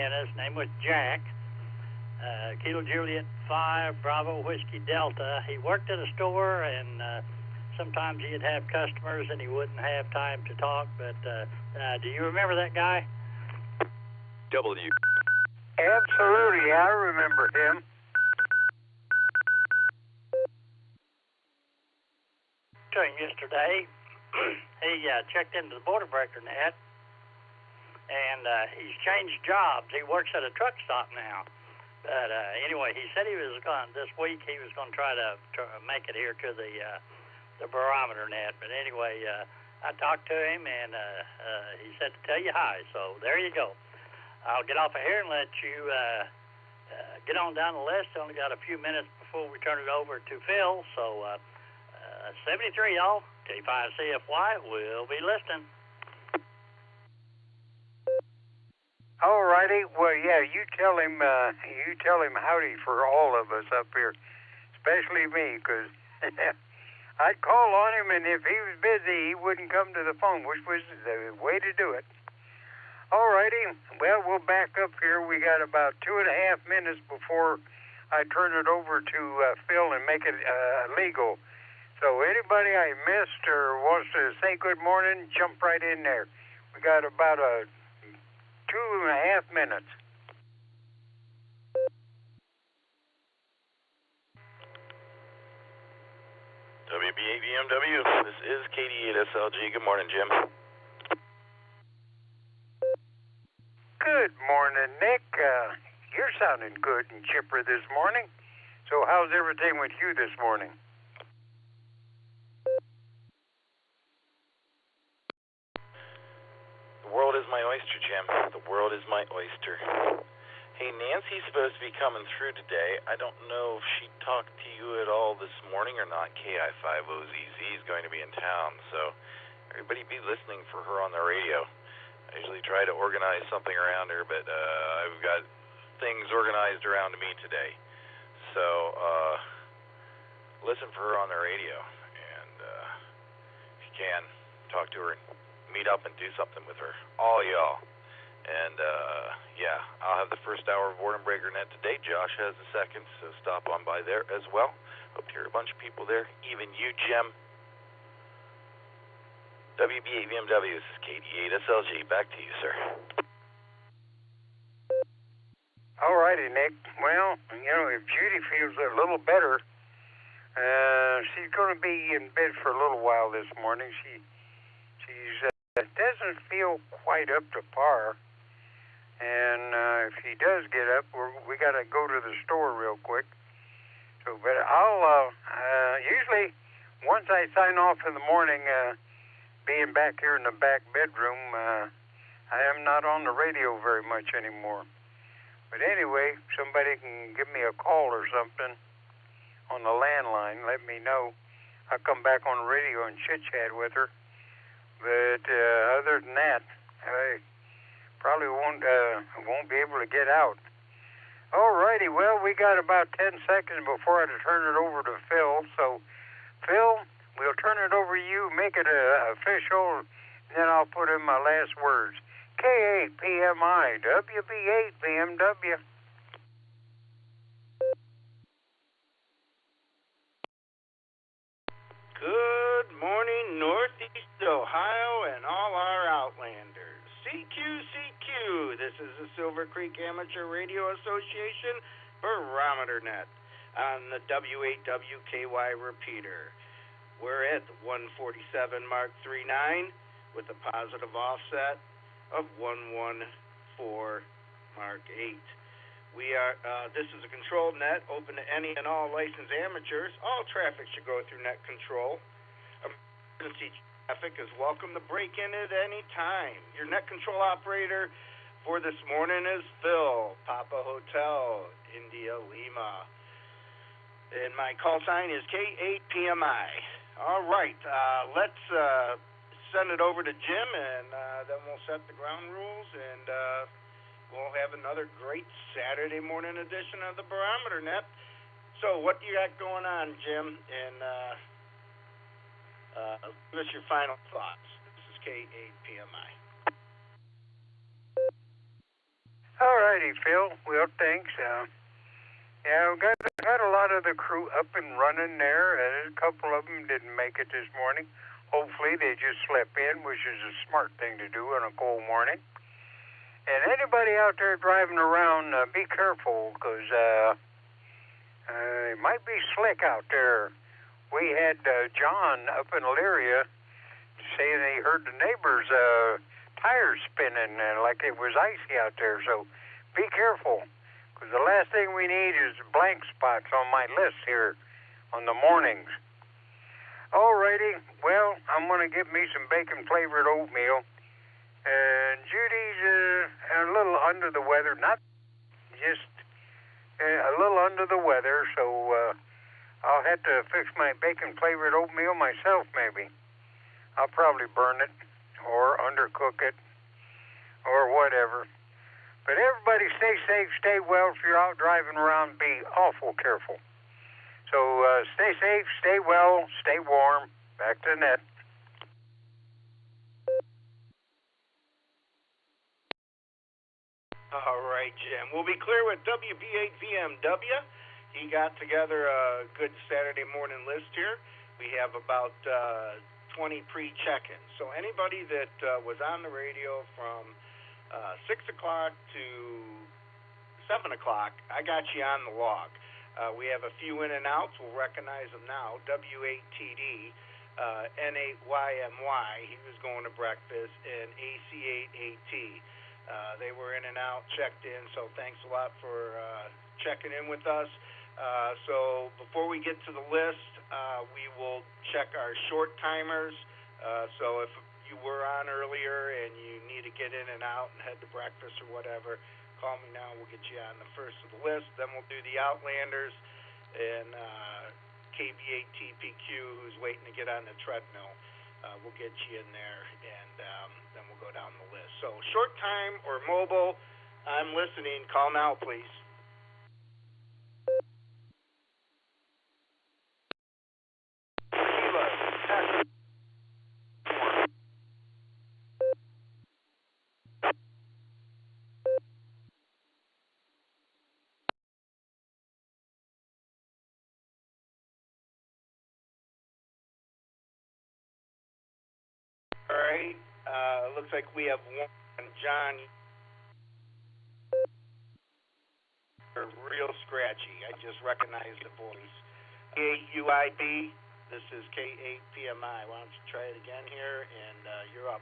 in. His name was Jack. Kilo Juliet 5 Bravo Whiskey Delta. He worked at a store, and sometimes he'd have customers and he wouldn't have time to talk, but do you remember that guy? W. Absolutely, I remember him. To him yesterday. He checked into the Barometer Net, and he's changed jobs. He works at a truck stop now. But anyway, he said he was going this week. He was going to try to make it here to the Barometer Net. But anyway, I talked to him, and he said to tell you hi. So there you go. I'll get off of here and let you get on down the list. Only got a few minutes before we turn it over to Phil. So 73, y'all. K5CFY will be listening. All righty. Well, yeah, you tell him howdy for all of us up here, especially me, because I'd call on him, and if he was busy, he wouldn't come to the phone, which was the way to do it. All righty. Well, we'll back up here. We got about 2.5 minutes before I turn it over to Phil and make it legal. So anybody I missed or wants to say good morning, jump right in there. We got about 2.5 minutes. WB8VMW, this is KD8SLG. Good morning, Jim. Good morning, Nick. You're sounding good and chipper this morning. So how's everything with you this morning? The world is my oyster, Jim. The world is my oyster. Hey, Nancy's supposed to be coming through today. I don't know if she talked to you at all this morning or not. KI5OZZ is going to be in town, so everybody be listening for her on the radio. I usually try to organize something around her, but I've got things organized around me today. So listen for her on the radio, and if you can, talk to her and meet up and do something with her, all y'all. And yeah, I'll have the first hour of Boredom Breaker Net today. Josh has the second, so stop on by there as well. Hope to hear a bunch of people there, even you, Jim. WB8VMW, this is KD8SLG. Back to you, sir. All righty, Nick. Well, you know, if Judy feels a little better, she's going to be in bed for a little while this morning. She doesn't feel quite up to par. And if he does get up, we got to go to the store real quick. So, but I'll usually once I sign off in the morning, being back here in the back bedroom, I am not on the radio very much anymore. But anyway, somebody can give me a call or something on the landline. Let me know. I'll come back on the radio and chit chat with her. But other than that, I probably won't be able to get out. All righty, well, we got about 10 seconds before I turn it over to Phil. So, Phil, we'll turn it over to you, make it official, and then I'll put in my last words. K8PMI, WB8BMW. Good morning, Northeast Ohio and all our Outlanders. CQ, this is the Silvercreek Amateur Radio Association Barometer Net on the W8WKY repeater. We're at 147 Mark 39 with a positive offset of 114 Mark 8. We are. This is a controlled net, open to any and all licensed amateurs. All traffic should go through net control. Emergency traffic is welcome to break in at any time. Your net control operator for this morning is Phil, Papa Hotel, India Lima. And my call sign is K8PMI. All right, let's send it over to Jim, and then we'll set the ground rules, and we'll have another great Saturday morning edition of the Barometer Net. So what do you got going on, Jim? And give us your final thoughts. This is K8PMI. All righty, Phil. Well, thanks. Yeah, we got a lot of the crew up and running there. A couple of them didn't make it this morning. Hopefully they just slept in, which is a smart thing to do on a cold morning. And anybody out there driving around, be careful, because it might be slick out there. We had John up in Elyria saying he heard the neighbors' tires spinning like it was icy out there. So be careful, because the last thing we need is blank spots on my list here on the mornings. Alrighty, well, I'm going to get me some bacon-flavored oatmeal. And Judy's a little under the weather, not just a little under the weather, so I'll have to fix my bacon-flavored oatmeal myself, maybe. I'll probably burn it or undercook it or whatever. But everybody stay safe, stay well. If you're out driving around, be awful careful. So stay safe, stay well, stay warm. Back to the net. All right, Jim. We'll be clear with WB8VMW. He got together a good Saturday morning list here. We have about 20 pre-check-ins. So anybody that was on the radio from 6 o'clock to 7 o'clock, I got you on the log. We have a few in and outs. We'll recognize them now. W8TD, N8YMY, he was going to breakfast, and AC8AT. They were in and out, checked in, so thanks a lot for checking in with us. So before we get to the list, we will check our short timers. So if you were on earlier and you need to get in and out and head to breakfast or whatever, call me now. We'll get you on the first of the list. Then we'll do the Outlanders and KB8TPQ, who's waiting to get on the treadmill. We'll get you in there, and then we'll go down the list. So short time or mobile, I'm listening. Call now, please. All right. Looks like we have one. John, you're real scratchy. I just recognized the voice. K8UIB, this is K8PMI. Why don't you try it again here, and you're up.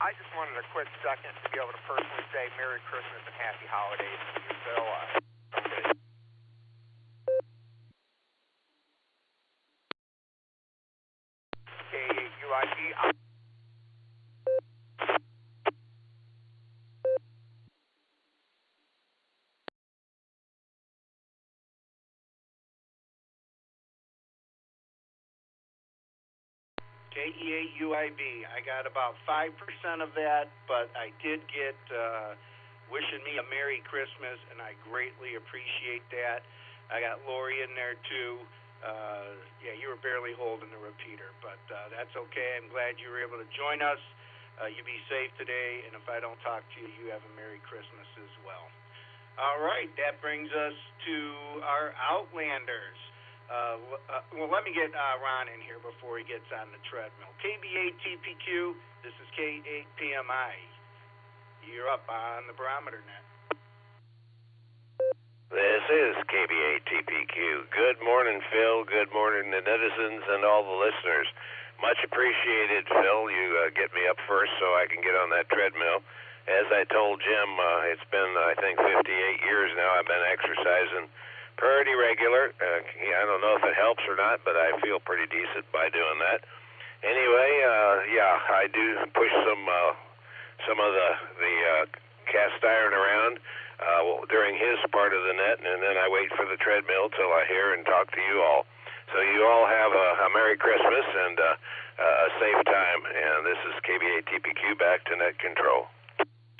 I just wanted a quick second to be able to personally say Merry Christmas and Happy Holidays to you, Phil. K8UIP. KEA-UIB. I got about 5% of that, but I did get wishing me a Merry Christmas, and I greatly appreciate that. I got Lori in there, too. Yeah, you were barely holding the repeater, but that's okay. I'm glad you were able to join us. You be safe today, and if I don't talk to you, you have a Merry Christmas as well. All right, that brings us to our Outlanders. Well, let me get Ron in here before he gets on the treadmill. KB8TPQ, this is K8PMI. You're up on the Barometer Net. This is KB8TPQ. Good morning, Phil. Good morning, the netizens and all the listeners. Much appreciated, Phil. You get me up first so I can get on that treadmill. As I told Jim, it's been, I think, 58 years now I've been exercising pretty regular. I don't know if it helps or not, but I feel pretty decent by doing that. Anyway, yeah, I do push some of the cast iron around during his part of the net, and then I wait for the treadmill till I hear and talk to you all. So you all have a Merry Christmas, and a safe time. And this is KBA TPQ back to net control.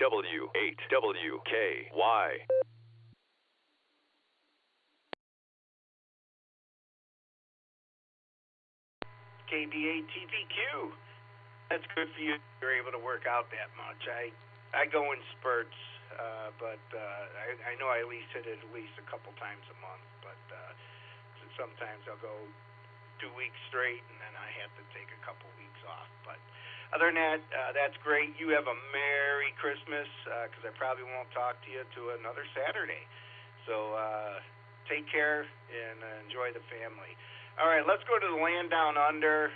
W8WKY. KBA TPQ. That's good for you. You're able to work out that much. I go in spurts, but I know I at least hit it at least a couple times a month. But sometimes I'll go 2 weeks straight, and then I have to take a couple weeks off. But other than that, that's great. You have a Merry Christmas, because I probably won't talk to you to another Saturday. So take care and enjoy the family. All right, let's go to the land down under.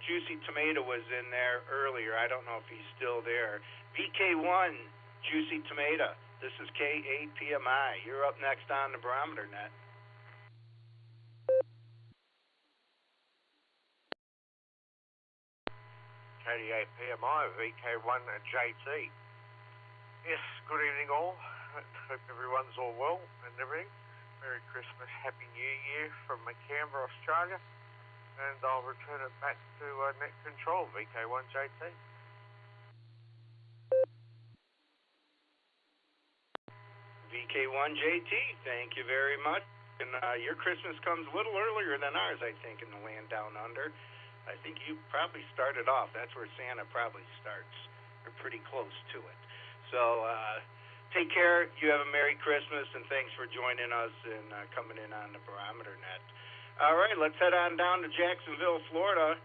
Juicy Tomato was in there earlier. I don't know if he's still there. VK1, Juicy Tomato. This is K8PMI. You're up next on the Barometer Net. K8PMI, VK1 JT. Yes, good evening all. Hope everyone's all well and everything. Merry Christmas, Happy New Year from Canberra, Australia. And I'll return it back to net control, VK1 JT. VK1 JT, thank you very much. And your Christmas comes a little earlier than ours, I think, in the land down under. I think you probably started off. That's where Santa probably starts. You're pretty close to it. So take care. You have a Merry Christmas, and thanks for joining us and coming in on the Barometer Net. All right, let's head on down to Jacksonville, Florida,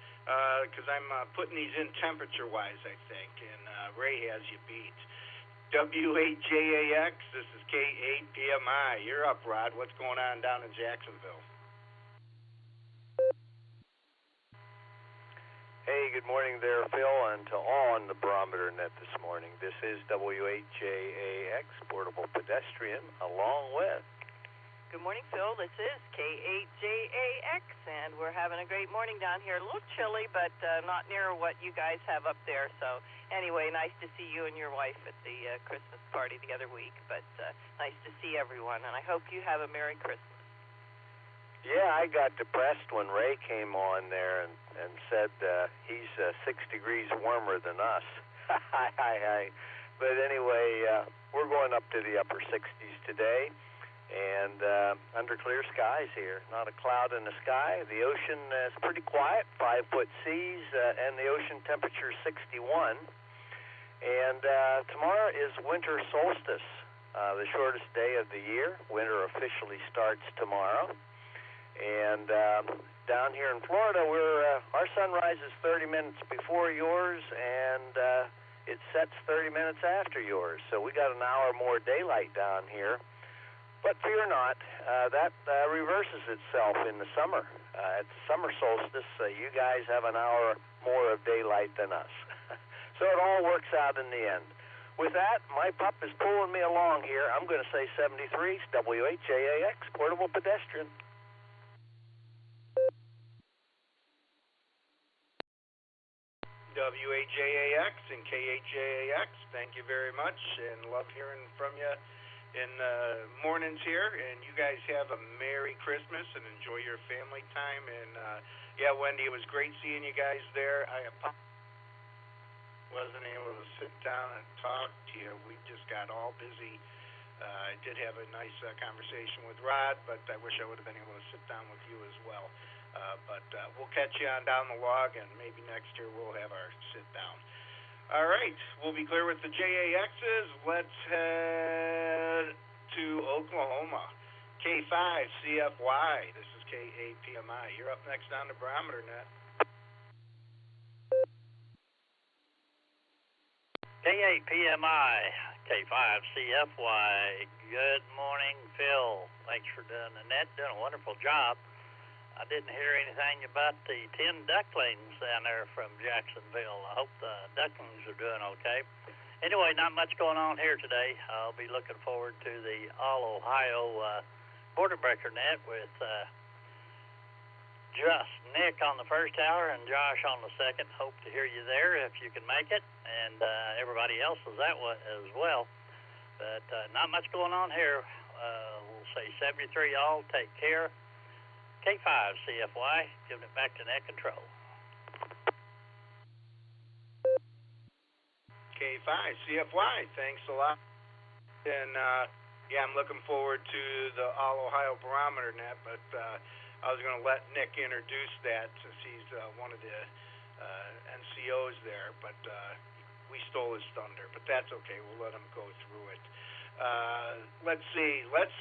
because I'm putting these in temperature-wise, I think, and Ray has you beat. W8JAX, this is K8PMI. You're up, Rod. What's going on down in Jacksonville? Hey, good morning there, Phil, and to all on the Barometer Net this morning. This is W8JAX, Portable Pedestrian, along with... Good morning, Phil. This is K8JAX, and we're having a great morning down here. A little chilly, but not near what you guys have up there. So anyway, nice to see you and your wife at the Christmas party the other week, but nice to see everyone, and I hope you have a Merry Christmas. Yeah, I got depressed when Ray came on there and said he's 6 degrees warmer than us. But anyway, we're going up to the upper 60s today, and under clear skies here. Not a cloud in the sky. The ocean is pretty quiet, 5-foot seas, and the ocean temperature is 61. And tomorrow is winter solstice, the shortest day of the year. Winter officially starts tomorrow. And down here in Florida, our sunrise is 30 minutes before yours, and it sets 30 minutes after yours. So we got an hour more daylight down here. But fear not, that reverses itself in the summer. At the summer solstice, you guys have an hour more of daylight than us. So it all works out in the end. With that, my pup is pulling me along here. I'm going to say 73, W8JAX, Portable Pedestrian. W8JAX and K8JAX, thank you very much, and love hearing from you in the mornings here. And you guys have a Merry Christmas and enjoy your family time. And yeah, Wendy, it was great seeing you guys there. I wasn't able to sit down and talk to you. We just got all busy. I did have a nice conversation with Rod, but I wish I would have been able to sit down with you as well. But we'll catch you on down the log, and maybe next year we'll have our sit-down. All right, we'll be clear with the JAXs. Let's head to Oklahoma. K5CFY, this is K8PMI. You're up next on the Barometer Net. K8PMI, K5CFY. Good morning, Phil. Thanks for doing the net. Doing a wonderful job. I didn't hear anything about the 10 ducklings down there from Jacksonville. I hope the ducklings are doing okay. Anyway, not much going on here today. I'll be looking forward to the All-Ohio Border Breaker Net with just Nick on the first hour and Josh on the second. Hope to hear you there if you can make it, and everybody else is that way as well. But not much going on here. We'll say 73 all. Take care. K5CFY, giving it back to net control. K5, CFY, thanks a lot. And, yeah, I'm looking forward to the All-Ohio Barometer Net, but I was going to let Nick introduce that since he's one of the NCOs there, but we stole his thunder. But that's okay. We'll let him go through it. Let's see. Let's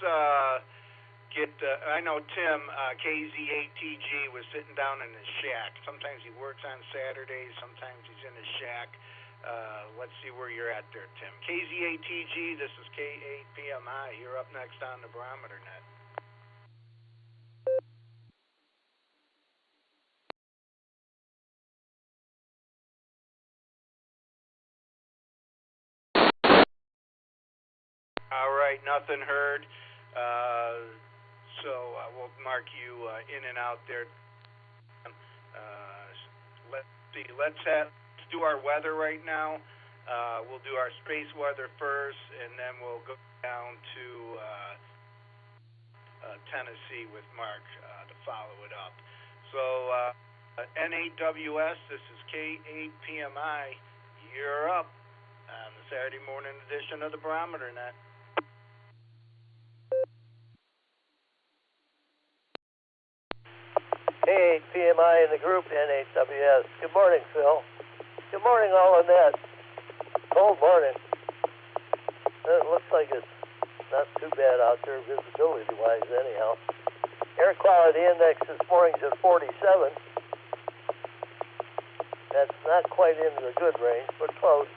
get, I know Tim, KZ8TG, was sitting down in his shack. Sometimes he works on Saturdays. Sometimes he's in his shack. Let's see where you're at there, Tim. KZ8TG, this is K8PMI. You're up next on the Barometer Net. All right, nothing heard. So we'll mark you in and out there. Let's see. Let's do our weather right now. We'll do our space weather first, and then we'll go down to Tennessee with Mark to follow it up. So N8WS, this is K8PMI. You're up on the Saturday morning edition of the Barometer Net. K8PMI in the group, N8WS. Good morning, Phil. Good morning, all on that. Cold morning. It looks like it's not too bad out there visibility-wise anyhow. Air quality index this morning's at 47. That's not quite into the good range, but close.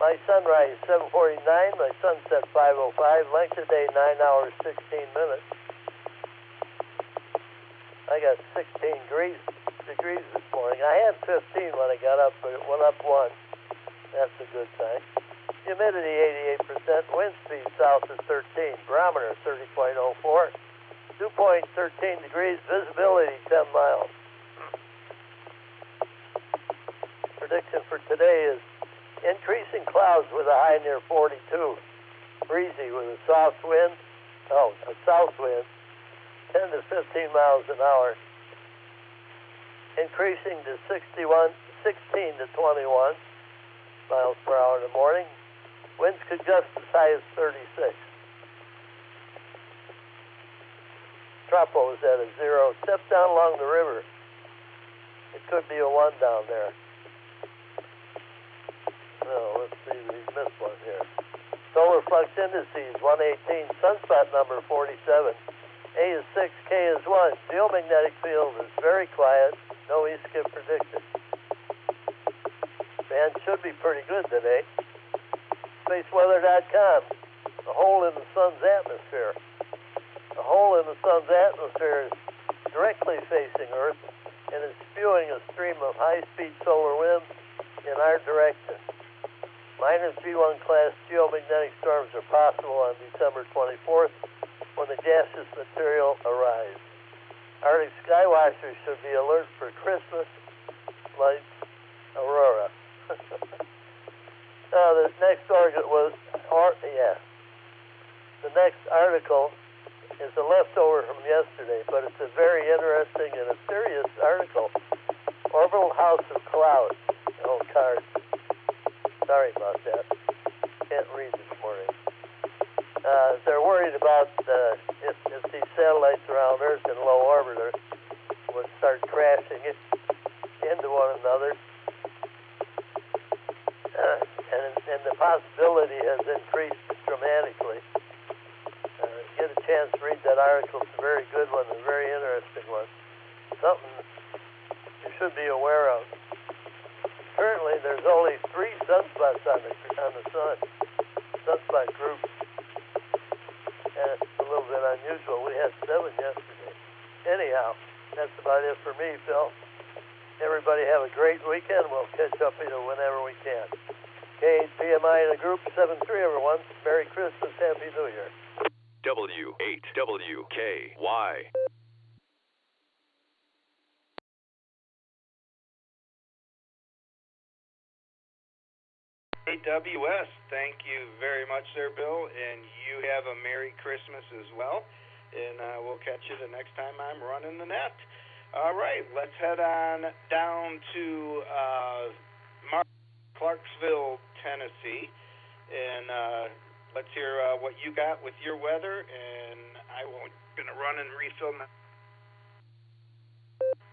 My sunrise 7:49, my sunset 5:05, length of day 9 hours 16 minutes. I got 16 degrees this morning. I had 15 when I got up, but it went up 1. That's a good sign. Humidity 88%, wind speed south of 13, barometer 30.04, dew point 13 degrees, visibility 10 miles. Prediction for today is increasing clouds with a high near 42, breezy with a south wind, a south wind, 10 to 15 miles an hour, increasing to 16 to 21 miles per hour in the morning. Winds could gust as high as 36. Tropo is at a 0. Step down along the river. It could be a 1 down there. Let's see, we missed one here. Solar flux indices 118, sunspot number 47. A is 6, K is 1. Geomagnetic field is very quiet. No E-skip predicted. Band should be pretty good today. SpaceWeather.com. A hole in the sun's atmosphere. The hole in the sun's atmosphere is directly facing Earth and is spewing a stream of high-speed solar winds in our direction. Minor G1 class geomagnetic storms are possible on December 24th when the gaseous material arrives. Arctic sky watchers should be alert for Christmas lights aurora. The next The next article is a leftover from yesterday, but it's a very interesting and a serious article. Orbital House of Clouds. Oh, card. Sorry about that. Can't read this morning. They're worried about if these satellites around Earth in low orbit would start crashing into one another. And the possibility has increased dramatically. Get a chance to read that article. It's a very good one, a very interesting one. Something you should be aware of. Currently, there's only 3 sunspots on the sun. Sunspot group. And it's a little bit unusual. We had 7 yesterday. Anyhow, that's about it for me, Phil. Everybody have a great weekend. We'll catch up whenever we can. K8PMI in the group, 7-3, everyone. Merry Christmas, Happy New Year. W8WKY. AWS, thank you very much, sir, Bill, and you have a Merry Christmas as well, and we'll catch you the next time I'm running the net. All right, let's head on down to Mark Clarksville, Tennessee. And let's hear what you got with your weather. And I'm going to run and refill my...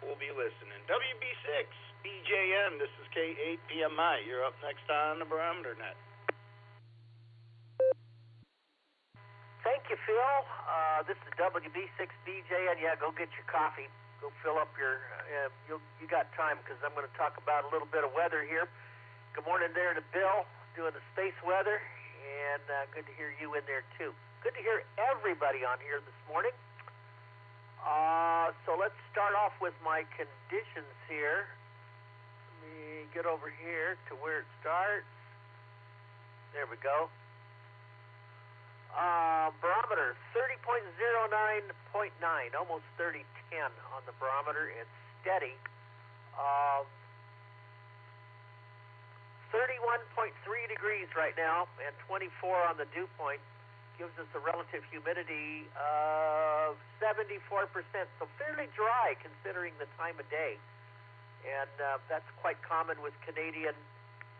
We'll be listening. WB6, BJN, this is K8PMI. You're up next on the Barometer Net. Thank you, Phil. This is WB6BJ, and yeah, go get your coffee. Go fill up your. You got time because I'm going to talk about a little bit of weather here. Good morning there to Bill doing the space weather, and good to hear you in there too. Good to hear everybody on here this morning. So let's start off with my conditions here. Let me get over here to where it starts. There we go. Barometer 30.09.9, almost 30.10 on the barometer. It's steady. 31.3 degrees right now, and 24 on the dew point. Gives us a relative humidity of 74%, so fairly dry considering the time of day. And that's quite common with Canadian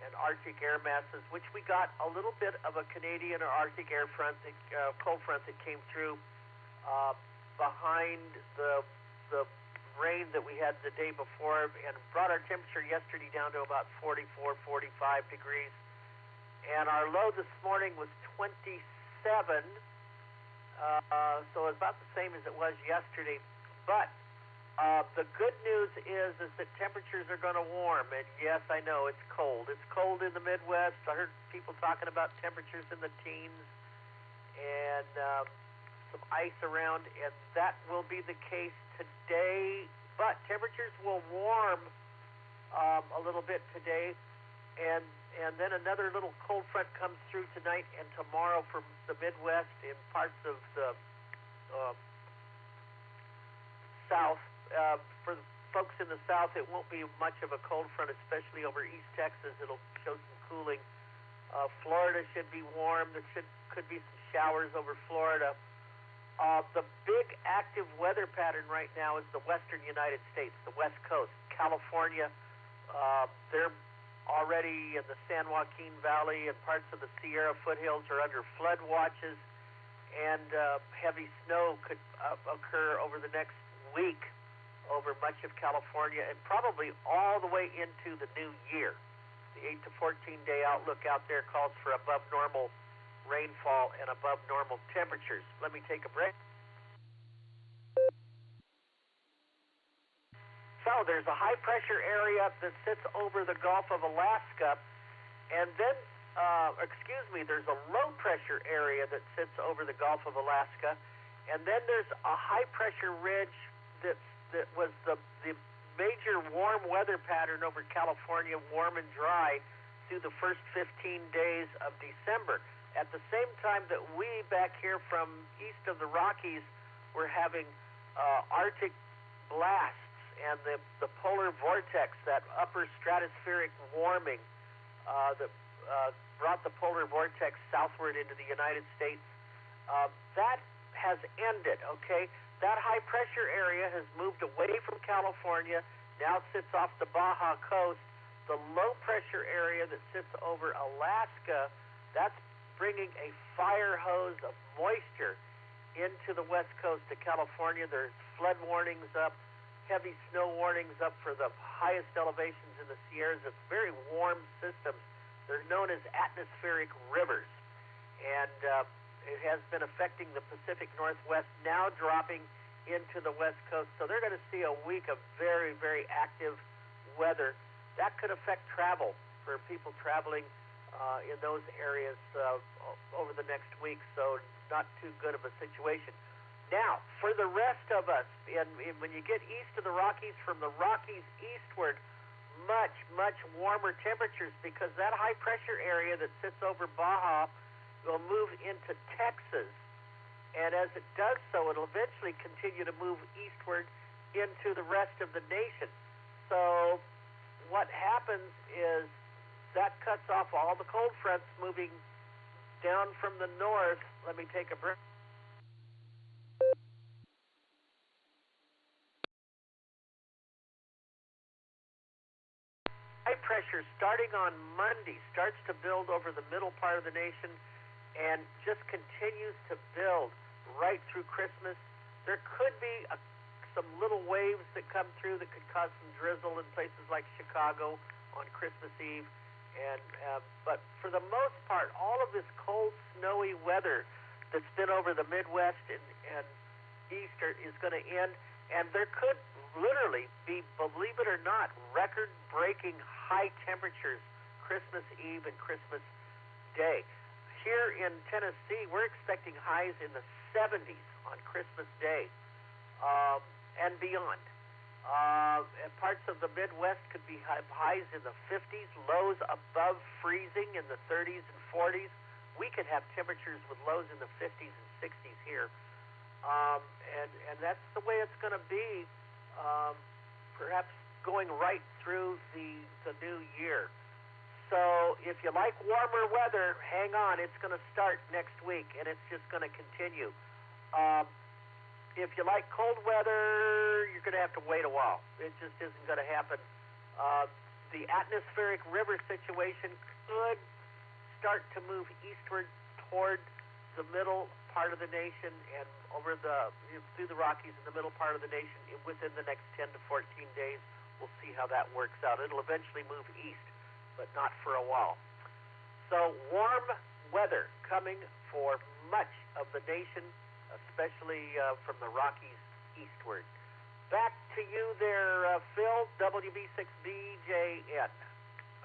and Arctic air masses, which we got a little bit of a Canadian or Arctic air front, cold front that came through behind the rain that we had the day before, and brought our temperature yesterday down to about 44, 45 degrees. And our low this morning was 27, so it's about the same as it was yesterday. But the good news is that temperatures are going to warm, and yes, I know it's cold. It's cold in the Midwest. I heard people talking about temperatures in the teens and some ice around, and that will be the case today. But temperatures will warm a little bit today, and then another little cold front comes through tonight and tomorrow from the Midwest in parts of the South. For the folks in the South, it won't be much of a cold front, especially over East Texas. It'll show some cooling. Florida should be warm. There could be some showers over Florida. The big active weather pattern right now is the western United States, the West Coast. California, they're already in the San Joaquin Valley and parts of the Sierra foothills are under flood watches, and heavy snow could occur over the next week over much of California, and probably all the way into the new year. The 8 to 14 day outlook out there calls for above normal rainfall and above normal temperatures. Let me take a break. So there's a high pressure area that sits over the Gulf of Alaska, and then there's a low pressure area that sits over the Gulf of Alaska, and then there's a high pressure ridge that was the major warm weather pattern over California, warm and dry through the first 15 days of December. At the same time that we back here from east of the Rockies were having Arctic blasts and the polar vortex, that upper stratospheric warming that brought the polar vortex southward into the United States, that has ended, okay? That high pressure area has moved away from California, now sits off the Baja coast. The low pressure area that sits over Alaska, that's bringing a fire hose of moisture into the west coast of California. There's flood warnings up, heavy snow warnings up for the highest elevations in the Sierras. It's very warm systems. They're known as atmospheric rivers, and it has been affecting the Pacific Northwest, now dropping into the West Coast. So they're going to see a week of very, very active weather. That could affect travel for people traveling in those areas over the next week. So not too good of a situation. Now, for the rest of us, and when you get east of the Rockies, from the Rockies eastward, much, much warmer temperatures, because that high pressure area that sits over Baja will move into Texas, and as it does so, it'll eventually continue to move eastward into the rest of the nation. So what happens is that cuts off all the cold fronts moving down from the north. Let me take a break. High pressure starting on Monday starts to build over the middle part of the nation and just continues to build right through Christmas. There could be some little waves that come through that could cause some drizzle in places like Chicago on Christmas Eve. But for the most part, all of this cold, snowy weather that's been over the Midwest and Eastern is going to end. And there could literally be, believe it or not, record-breaking high temperatures Christmas Eve and Christmas Day. Here in Tennessee, we're expecting highs in the 70s on Christmas Day and beyond. And parts of the Midwest could be highs in the 50s, lows above freezing in the 30s and 40s. We could have temperatures with lows in the 50s and 60s here. And that's the way it's going to be, perhaps going right through the new year. So if you like warmer weather, hang on. It's going to start next week, and it's just going to continue. If you like cold weather, you're going to have to wait a while. It just isn't going to happen. The atmospheric river situation could start to move eastward toward the middle part of the nation and over through the Rockies in the middle part of the nation within the next 10 to 14 days. We'll see how that works out. It'll eventually move east, but not for a while. So warm weather coming for much of the nation, especially from the Rockies eastward. Back to you there, Phil, WB6BJN.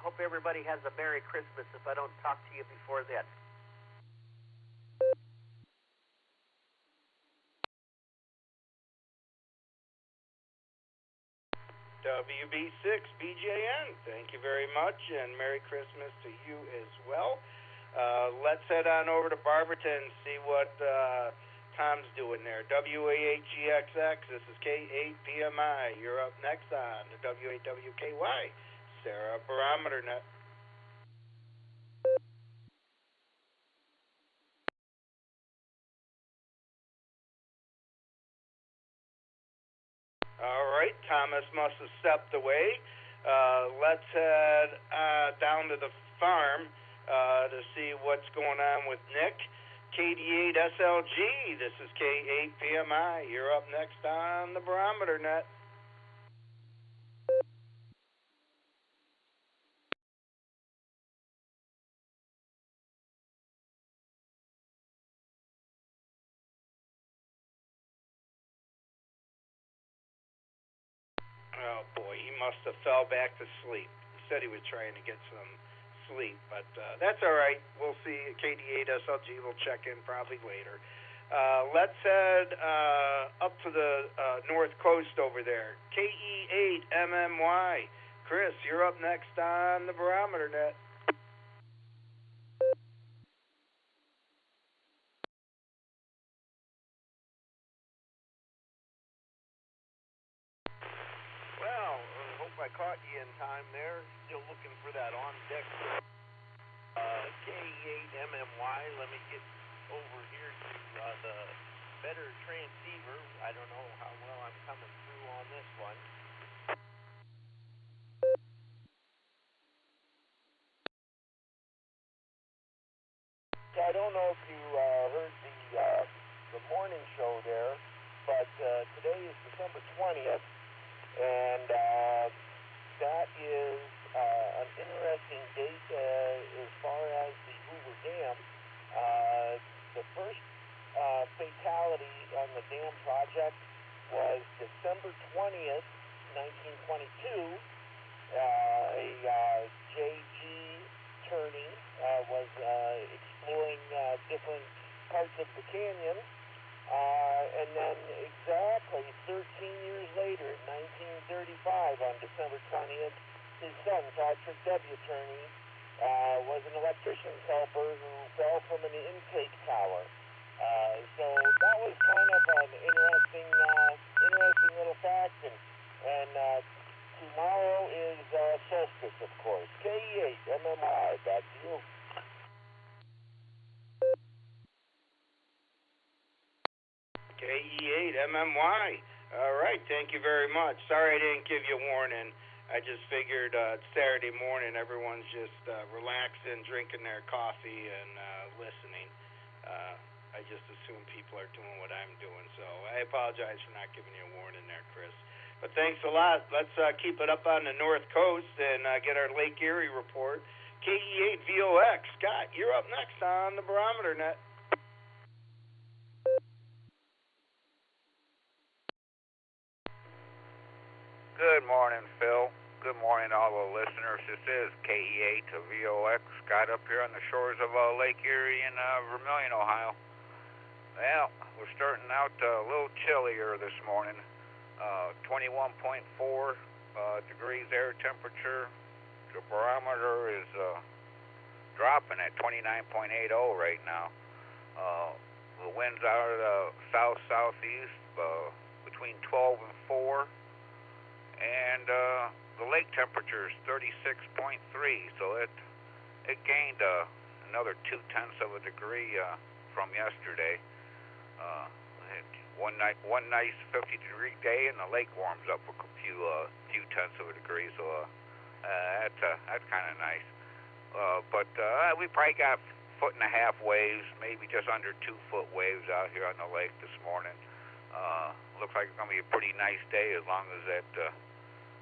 Hope everybody has a Merry Christmas if I don't talk to you before then. WB6BJN, thank you very much, and Merry Christmas to you as well. Let's head on over to Barberton and see what Tom's doing there. W8GXX, this is K8PMI. You're up next on the W8WKY, Sarah Barometer Net. All right, Thomas must have stepped away. Let's head down to the farm to see what's going on with Nick. KD8SLG, this is K8PMI. You're up next on the Barometer Net. Oh boy, he must have fell back to sleep. He said he was trying to get some sleep, but that's all right. We'll see. KD8SLG will check in probably later. Let's head up to the north coast over there. KE8MMY. Chris, you're up next on the Barometer Net. Well, I hope I caught you in time there. Still looking for that on-deck KE8MMY. Let me get over here to the better transceiver. I don't know how well I'm coming through on this one. I don't know if you heard the morning show there, but today is December 20th. And that is an interesting date as far as the Hoover Dam. The first fatality on the dam project was December 20th, 1922. A JG Turney was exploring different parts of the canyon. And then exactly 13 years later, in 1935, on December 20th, his son, Patrick W. Turney, was an electrician's helper who fell from an intake tower. So that was kind of an interesting little fact. And tomorrow is solstice, of course. KE8MMI, back to you. KE8MMY. All right, thank you very much. Sorry I didn't give you a warning. I just figured it's Saturday morning, everyone's just relaxing, drinking their coffee, and listening. I just assume people are doing what I'm doing, so I apologize for not giving you a warning there, Chris. But thanks a lot. Let's keep it up on the North Coast and get our Lake Erie report. KE8VOX. Scott, you're up next on the Barometer Net. Good morning, Phil. Good morning, all the listeners. This is KE8VOX. Scott up here on the shores of Lake Erie in Vermilion, Ohio. Well, we're starting out a little chillier this morning. 21.4 degrees air temperature. The barometer is dropping at 29.80 right now. The winds are south-southeast between 12 and 4. And the lake temperature is 36.3, so it gained another 0.2 of a degree from yesterday. One nice 50-degree day, and the lake warms up a few tenths of a degree, so that's kind of nice. But we probably got 1.5 foot waves, maybe just under 2 foot waves out here on the lake this morning. Looks like it's going to be a pretty nice day as long as that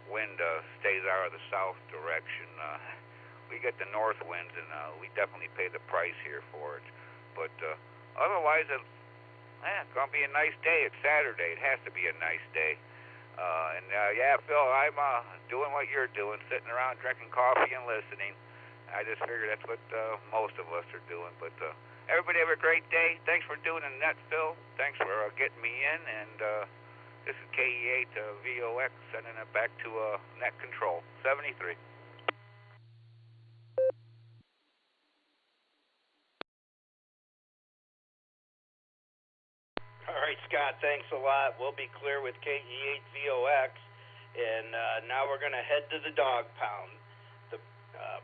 wind stays out of the south direction. We get the north winds, and we definitely pay the price here for it. But otherwise, it's going to be a nice day. It's Saturday. It has to be a nice day. Yeah, Phil, I'm doing what you're doing, sitting around drinking coffee and listening. I just figured that's what most of us are doing. But everybody have a great day. Thanks for doing the net, Phil. Thanks for getting me in. And this is KE8VOX sending it back to net control. 73. All right, Scott, thanks a lot. We'll be clear with KE8VOX, and now we're going to head to the dog pound, the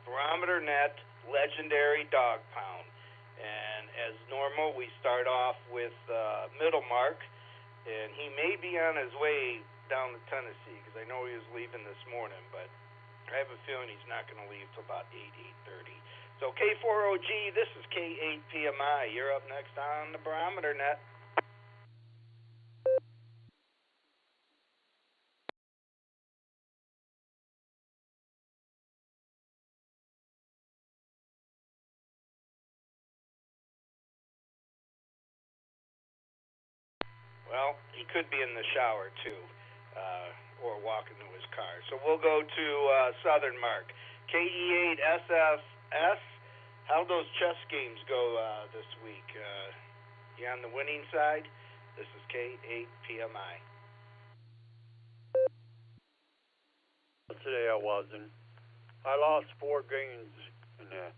Barometer Net Legendary Dog Pound. And as normal, we start off with Middlemark, and he may be on his way down to Tennessee, because I know he was leaving this morning, but I have a feeling he's not going to leave till about 8:30. So K4OG, this is K8PMI. You're up next on the Barometer Net. Well, he could be in the shower, too, or walking to his car. So we'll go to Southern Mark. KE8SFS, how'd those chess games go this week? You on the winning side? This is K8PMI. Today I wasn't. I lost 4 games in that.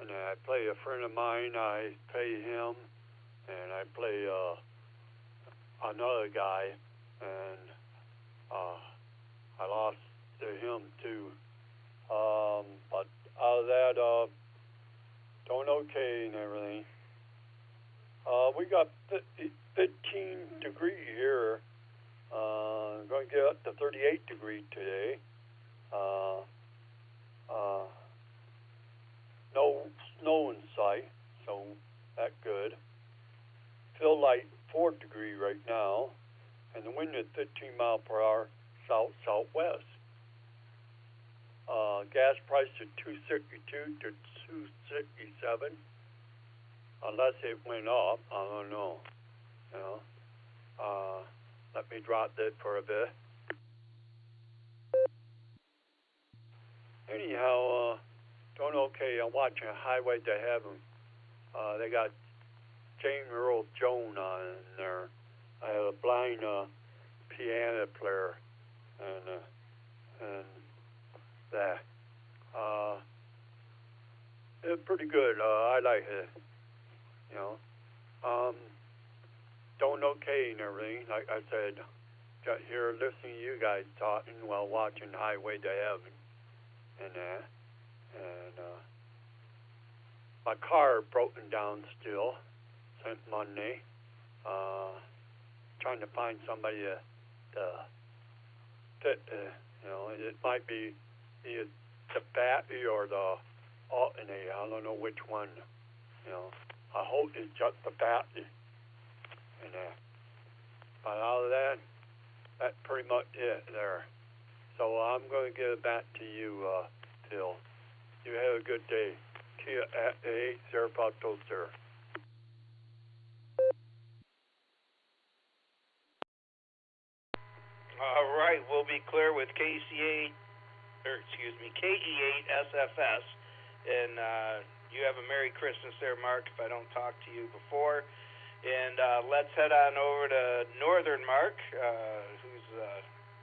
And I play a friend of mine, I pay him. And I play another guy, and I lost to him too. But out of that, doing okay and everything. We got 15 degree here. Going to get up to 38 degree today. No snow in sight, so that's good. Feel like 4 degree right now, and the wind is 15 miles per hour south-southwest. Gas price is $2.62 to $2.67, unless it went up. I don't know. You know, let me drop that for a bit. Anyhow, doing okay. I'm watching Highway to Heaven. They got James Earl Jones on there. I have a blind piano player, and that. It's pretty good. I like it. You know, doing okay and everything. Like I said, just here listening to you guys talking while watching Highway to Heaven, and that. And my car broken down still since Monday. Trying to find somebody to it might be either the battery or the alternator. I don't know which one. I hope it's just the battery. And but out of that, that's pretty much it there. So I'm going to give it back to you, Phil. You have a good day. Kia at 80 sir. All right, we'll be clear with KE8SFS, and you have a Merry Christmas there, Mark, if I don't talk to you before. And let's head on over to Northern Mark, who's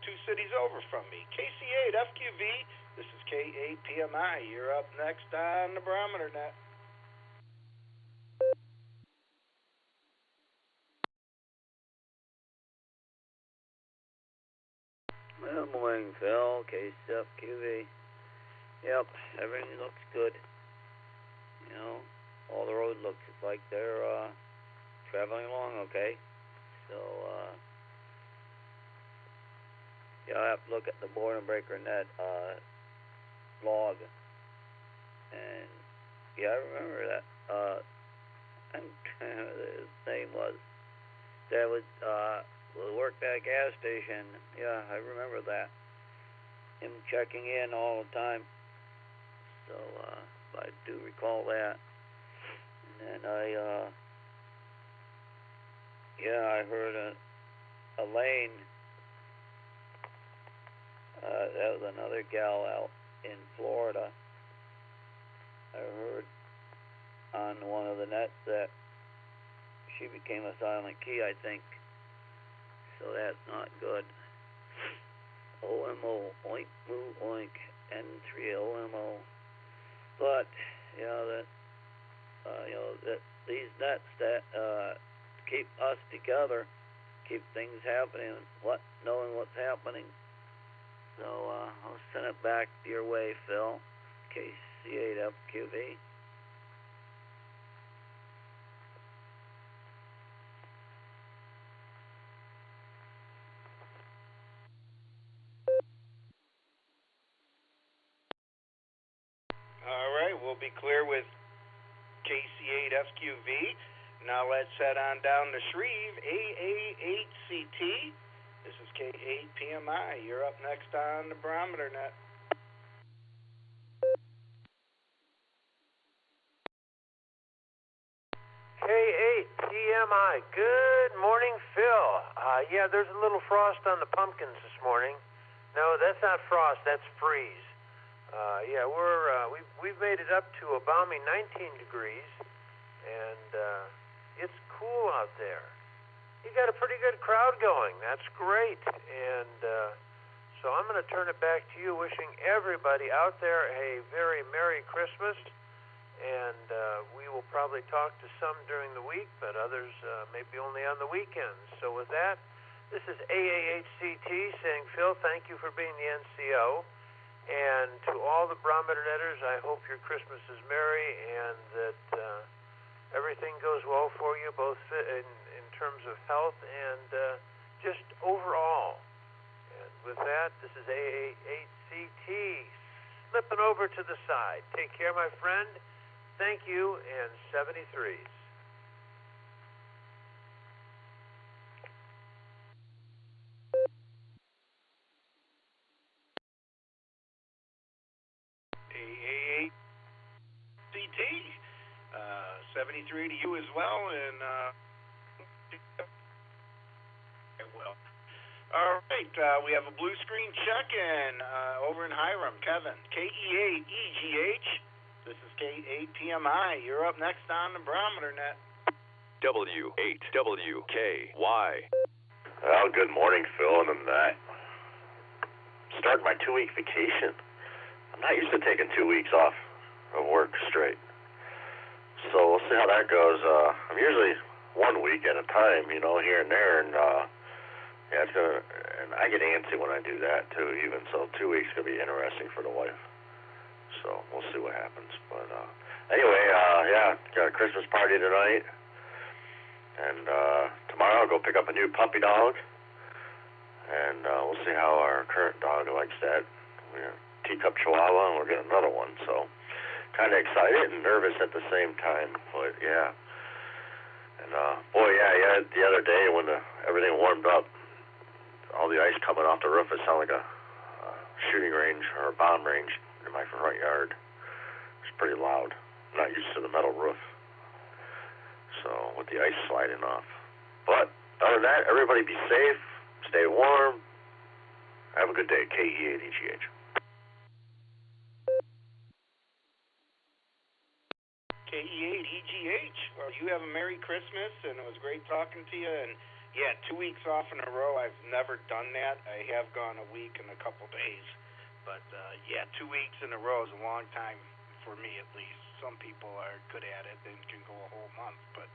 2 cities over from me. KC8FQV, this is K8PMI. You're up next on the Barometer Net. Good morning, Phil. KC8QV. Yep, everything looks good. All the road looks like they're traveling along okay. So, I have to look at the Barometer Net log. And, I remember that. His name was, that was, worked at a gas station. Yeah, I remember that. Him checking in all the time. So, I do recall that. And then I heard Elaine, that was another gal out in Florida. I heard on one of the nets that she became a silent key, I think. So that's not good. OMO, oink, moo, oink, N3OMO. But, that these nets that keep us together, keep things happening, knowing what's happening. So I'll send it back your way, Phil. KC8FQV. All right, we'll be clear with KC8FQV. Now let's head on down to Shreve, AA8CT. This is K8PMI. You're up next on the Barometer Net. K8PMI. Good morning, Phil. There's a little frost on the pumpkins this morning. No, that's not frost. That's freeze. We've made it up to a balmy 19 degrees, and it's cool out there. You got a pretty good crowd going. That's great. And so I'm going to turn it back to you, wishing everybody out there a very Merry Christmas. And we will probably talk to some during the week, but others maybe only on the weekends. So with that, this is AA8CT saying, Phil, thank you for being the NCO. And to all the Barometer Netters, I hope your Christmas is merry and that everything goes well for you, both in terms of health and just overall. And with that, this is AA8CT slipping over to the side. Take care, my friend. Thank you, and 73s. AA8CT, 73 to you as well, and all right, we have a blue screen check-in over in Hiram. Kevin, KE8EGH. This is K8PMI. You're up next on the Barometer Net. W8WKY. Well, good morning, Phil, and I'm starting my 2-week vacation. I'm not used to taking 2 weeks off of work straight. So we'll see how that goes. I'm usually 1 week at a time, here and there, and it's gonna. And I get antsy when I do that too. Even so, 2 weeks gonna be interesting for the wife. So we'll see what happens. But anyway, got a Christmas party tonight, and tomorrow I'll go pick up a new puppy dog. and we'll see how our current dog likes that. We're teacup Chihuahua, and we're getting another one, so kind of excited and nervous at the same time, but yeah. And boy, yeah, the other day when everything warmed up, all the ice coming off the roof, it sounded like a shooting range or a bomb range in my front yard. It's pretty loud. I'm not used to the metal roof, so with the ice sliding off. But other than that, everybody be safe, stay warm, have a good day. KE8EGH. KE8EGH. Well, you have a Merry Christmas, and it was great talking to you. And yeah, 2 weeks off in a row. I've never done that. I have gone a week and a couple days, but yeah, 2 weeks in a row is a long time for me, at least. Some people are good at it and can go a whole month, but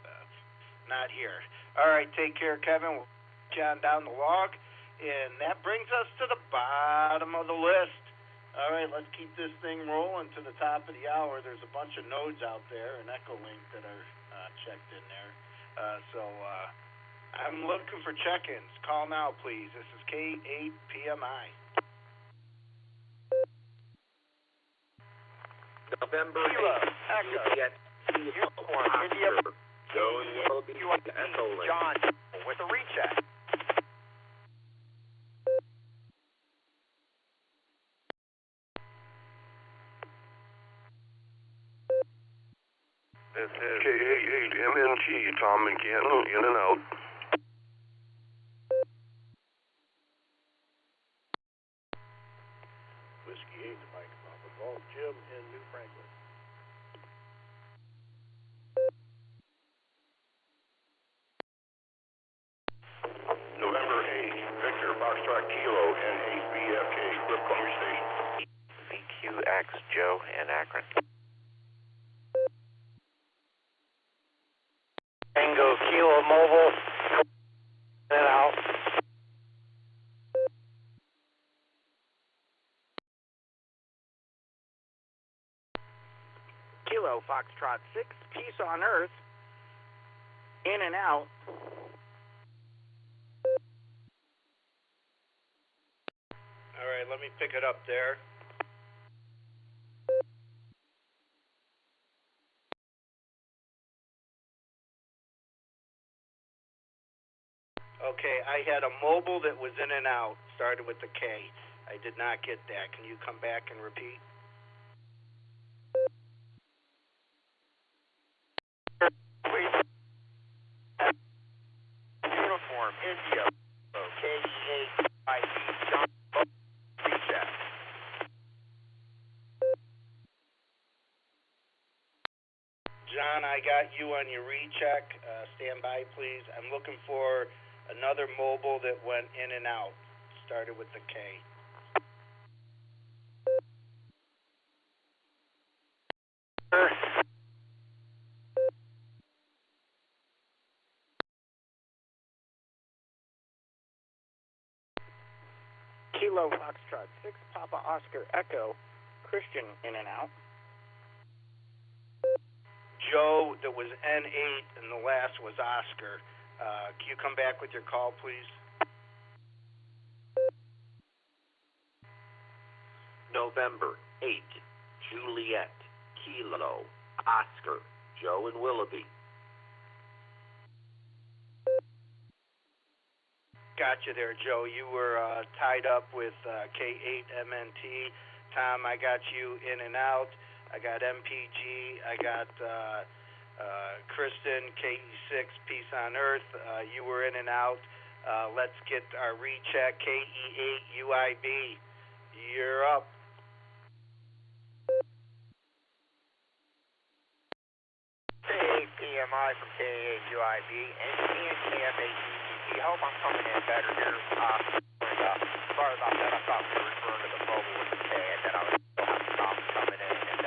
not here. All right, take care, Kevin. We'll put you on down the log, and that brings us to the bottom of the list. All right, let's keep this thing rolling to the top of the hour. There's a bunch of nodes out there, and EchoLink that are checked in there. I'm looking for check-ins. Call now, please. This is K8PMI. November Kilo, 8th, Juliet, Uniform, India, Joe and Willoughby, EchoLink. John with a recheck. This is K88MNG, Tom and Canton, in and out. Whiskey 8 to Mike Papa Golf, Jim in New Franklin. November 8th, Victor Foxtrot Kilo N8BFK, Grip on your station. VQX, Joe in Akron. Tango Kilo Mobile, in and out. Kilo Foxtrot 6, Peace on Earth, in and out. All right, let me pick it up there. Okay, I had a mobile that was in and out, started with the K. I did not get that. Can you come back and repeat? Uniform, India, KE8ID, John, recheck. John, I got you on your recheck. Stand by, please. I'm looking for another mobile that went in and out, started with the K. Kilo Foxtrot 6, Papa Oscar Echo, Christian, in and out. Joe, that was N8, and the last was Oscar. Can you come back with your call, please? November 8th, Juliet, Kilo, Oscar, Joe and Willoughby. Gotcha there, Joe. You were tied up with K8MNT. Tom, I got you in and out. I got MPG. I got Kristen, KE6, Peace on Earth. You were in and out. Let's get our recheck. KE8UIB. You're up. K8PMI from K8UIB and KM8EGT. Hope I'm coming in better here. Sorry about that. I thought we were referring to the mobile with the K, and then I was still having problems coming in. And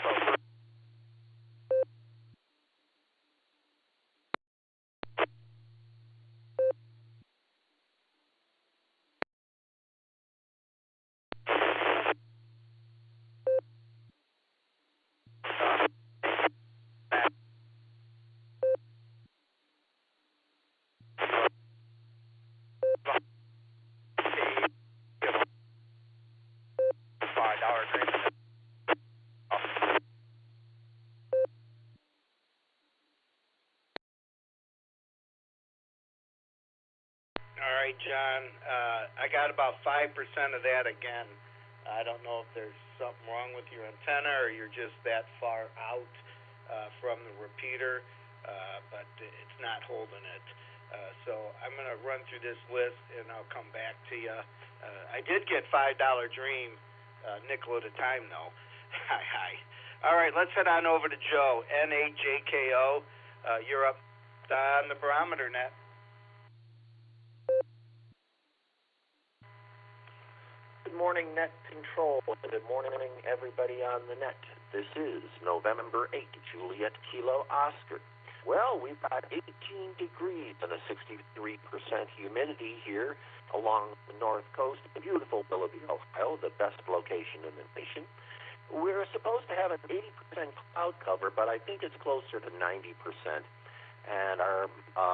so we're $5 dream. All right, John. I got about 5% of that again. I don't know if there's something wrong with your antenna or you're just that far out from the repeater, but it's not holding it. So I'm going to run through this list and I'll come back to you. I did get $5 dream, nickel at a time though. Hi. All right, let's head on over to Joe, N-A-J-K-O. You're up on the Barometer Net. Good morning, Net Control. Good morning, everybody on the net. This is November 8, Juliet Kilo Oscar. Well, we've got 18 degrees and a 63% humidity here along the north coast of beautiful Willoughby, Ohio, the best location in the nation. We're supposed to have an 80% cloud cover, but I think it's closer to 90%. And our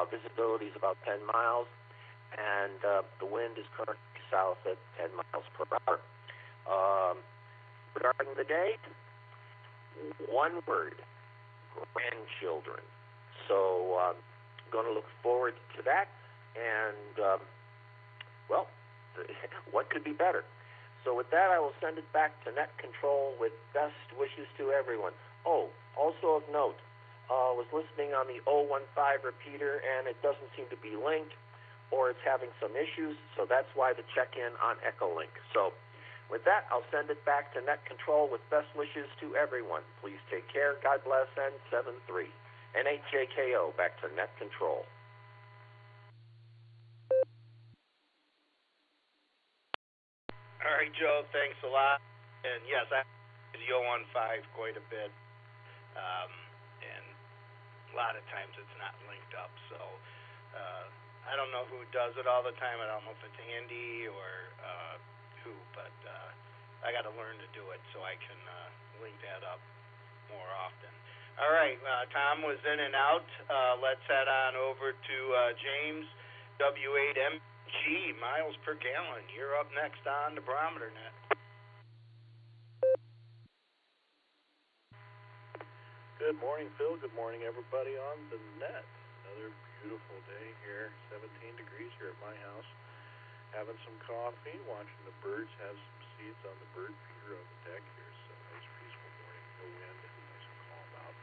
visibility is about 10 miles, and the wind is currently south at 10 miles per hour. Regarding the day, one word, grandchildren. So I'm going to look forward to that, and, well, what could be better? So with that, I will send it back to Net Control with best wishes to everyone. Oh, also of note, I was listening on the 015 repeater, and it doesn't seem to be linked, or it's having some issues, so that's why the check-in on EchoLink. So with that, I'll send it back to Net Control with best wishes to everyone. Please take care. God bless, and 7-3. NHJKO, back to Net Control. All right, Joe, thanks a lot. And yes, I use the 015 quite a bit. And a lot of times it's not linked up, so I don't know who does it all the time. I don't know if it's Andy or who, but I got to learn to do it so I can link that up more often. All right, Tom was in and out. Let's head on over to James, W8MG, miles per gallon. You're up next on the Barometer Net. Good morning, Phil. Good morning, everybody on the net. Another beautiful day here, 17 degrees here at my house. Having some coffee, watching the birds have some seeds on the bird feeder on the deck here. So nice, peaceful morning, no wind, nice and calm out.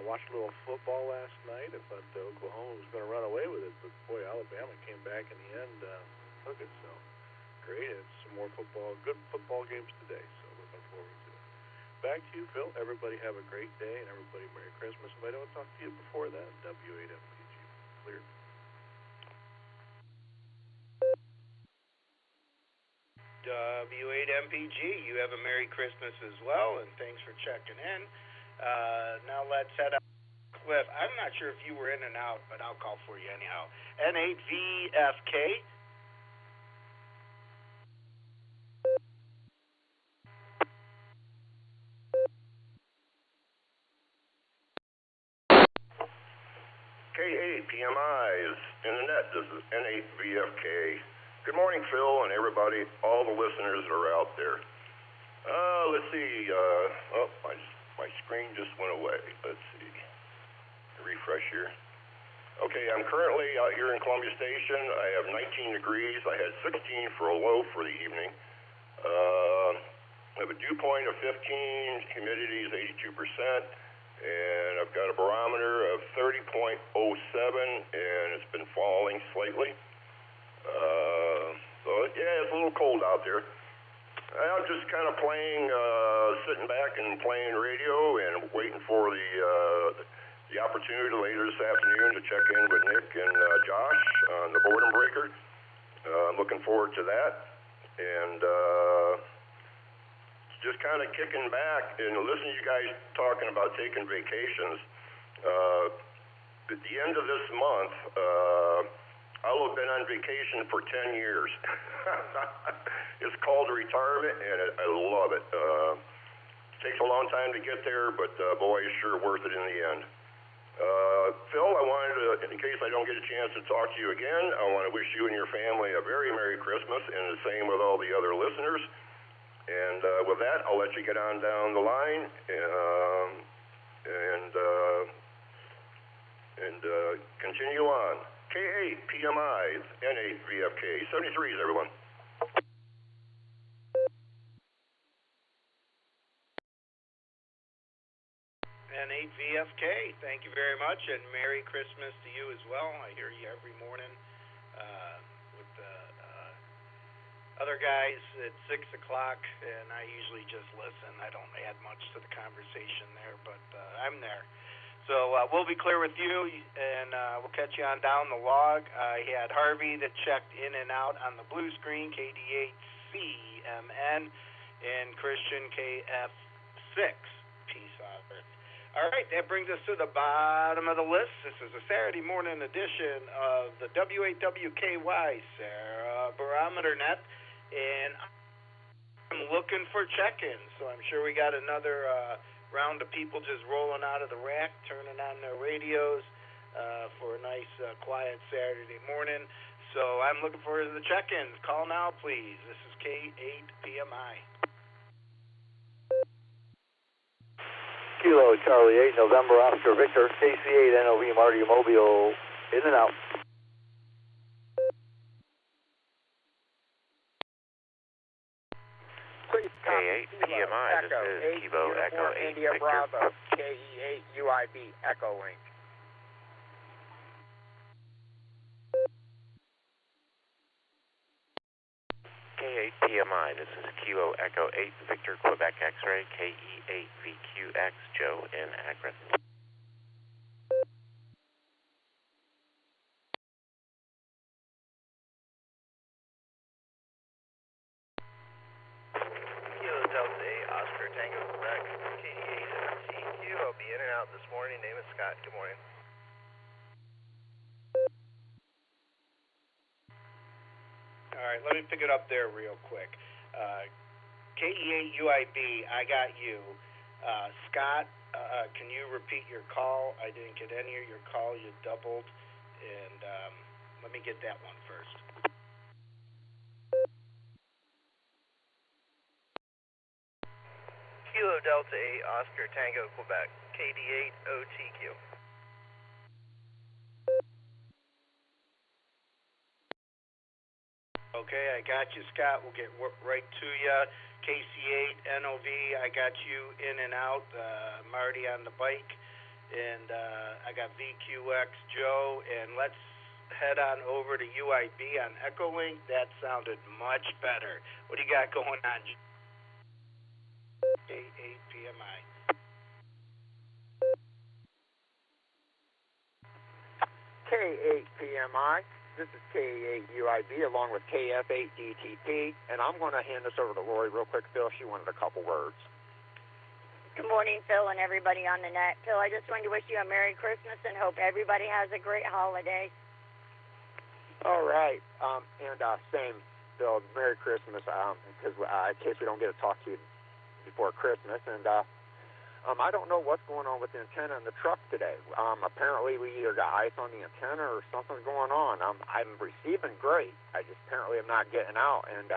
Watched a little football last night. I thought Oklahoma was going to run away with it, but boy, Alabama came back in the end, took it. So great. It's some more football, good football games today. So looking forward to it. Back to you, Phil. Everybody have a great day, and everybody Merry Christmas. If I don't talk to you before that, W8MPG. Clear. W8MPG, you have a Merry Christmas as well, and thanks for checking in. Now let's head up to Cliff. I'm not sure if you were in and out, but I'll call for you anyhow. N8VFK. K8 PMIs in the net. This is N8VFK. Good morning, Phil, and everybody, all the listeners that are out there. Let's see. My screen just went away. Let's see. Refresh here. Okay, I'm currently out here in Columbia Station. I have 19 degrees. I had 16 for a low for the evening. I have a dew point of 15. Humidity is 82%. And I've got a barometer of 30.07, and it's been falling slightly. So, yeah, it's a little cold out there. I'm just kind of playing, sitting back and playing radio and waiting for the opportunity later this afternoon to check in with Nick and Josh on the boredom breaker. I'm looking forward to that. And just kind of kicking back and listening to you guys talking about taking vacations. At the end of this month, I'll have been on vacation for 10 years. It's called retirement, and I love it. It takes a long time to get there, but boy, it's sure worth it in the end. Phil, I wanted to, in case I don't get a chance to talk to you again, I want to wish you and your family a very Merry Christmas, and the same with all the other listeners. And with that, I'll let you get on down the line and continue on. K8 PMI, N8 VFK, 73s, everyone. N8 VFK, thank you very much, and Merry Christmas to you as well. I hear you every morning with the other guys at 6 o'clock, and I usually just listen. I don't add much to the conversation there, but I'm there. So we'll be clear with you, and we'll catch you on down the log. I had Harvey that checked in and out on the blue screen, KD8CMN, and Christian KF6. Peace on earth. All right, that brings us to the bottom of the list. This is a Saturday morning edition of the W8WKY Barometer Net, and I'm looking for check-ins, so I'm sure we got another round of people just rolling out of the rack, turning on their radios for a nice, quiet Saturday morning. So I'm looking for the check-ins. Call now, please. This is K8 PMI. Kilo Charlie 8, November Oscar Victor, KC8 NOV Marty Mobile, in and out. K8 PMI, this is Kibo Echo 8 India Victor. Bravo, KE8 UIB EchoLink. K8 PMI, this is Kilo Echo 8 Victor Quebec X-Ray, KE8 VQX Joe in Akron. Kilo Delta 8 Oscar Tango Quebec, KD8 CQ. I'll be in and out this morning. Name is Scott. Good morning. All right, let me pick it up there real quick. KE8 UIB, I got you. Scott, can you repeat your call? I didn't get any of your call. You doubled. And let me get that one first. Kilo Delta 8 Oscar Tango Quebec, KD8 OTQ. Okay, I got you, Scott. We'll get right to you. KC8 NOV, I got you in and out. Marty on the bike. And I got VQX Joe. And let's head on over to UIB on EchoLink. That sounded much better. What do you got going on? K8 PMI. K8 PMI. This is K8 UIB along with KF8 DTP, and I'm going to hand this over to Lori real quick, Phil. She wanted a couple words. Good morning, Phil, and everybody on the net. Phil, I just wanted to wish you a Merry Christmas and hope everybody has a great holiday. All right. Same, Phil. Merry Christmas, because in case we don't get to talk to you before Christmas. And I don't know what's going on with the antenna in the truck today. Apparently we either got ice on the antenna or something's going on. I'm receiving great. I just apparently am not getting out. And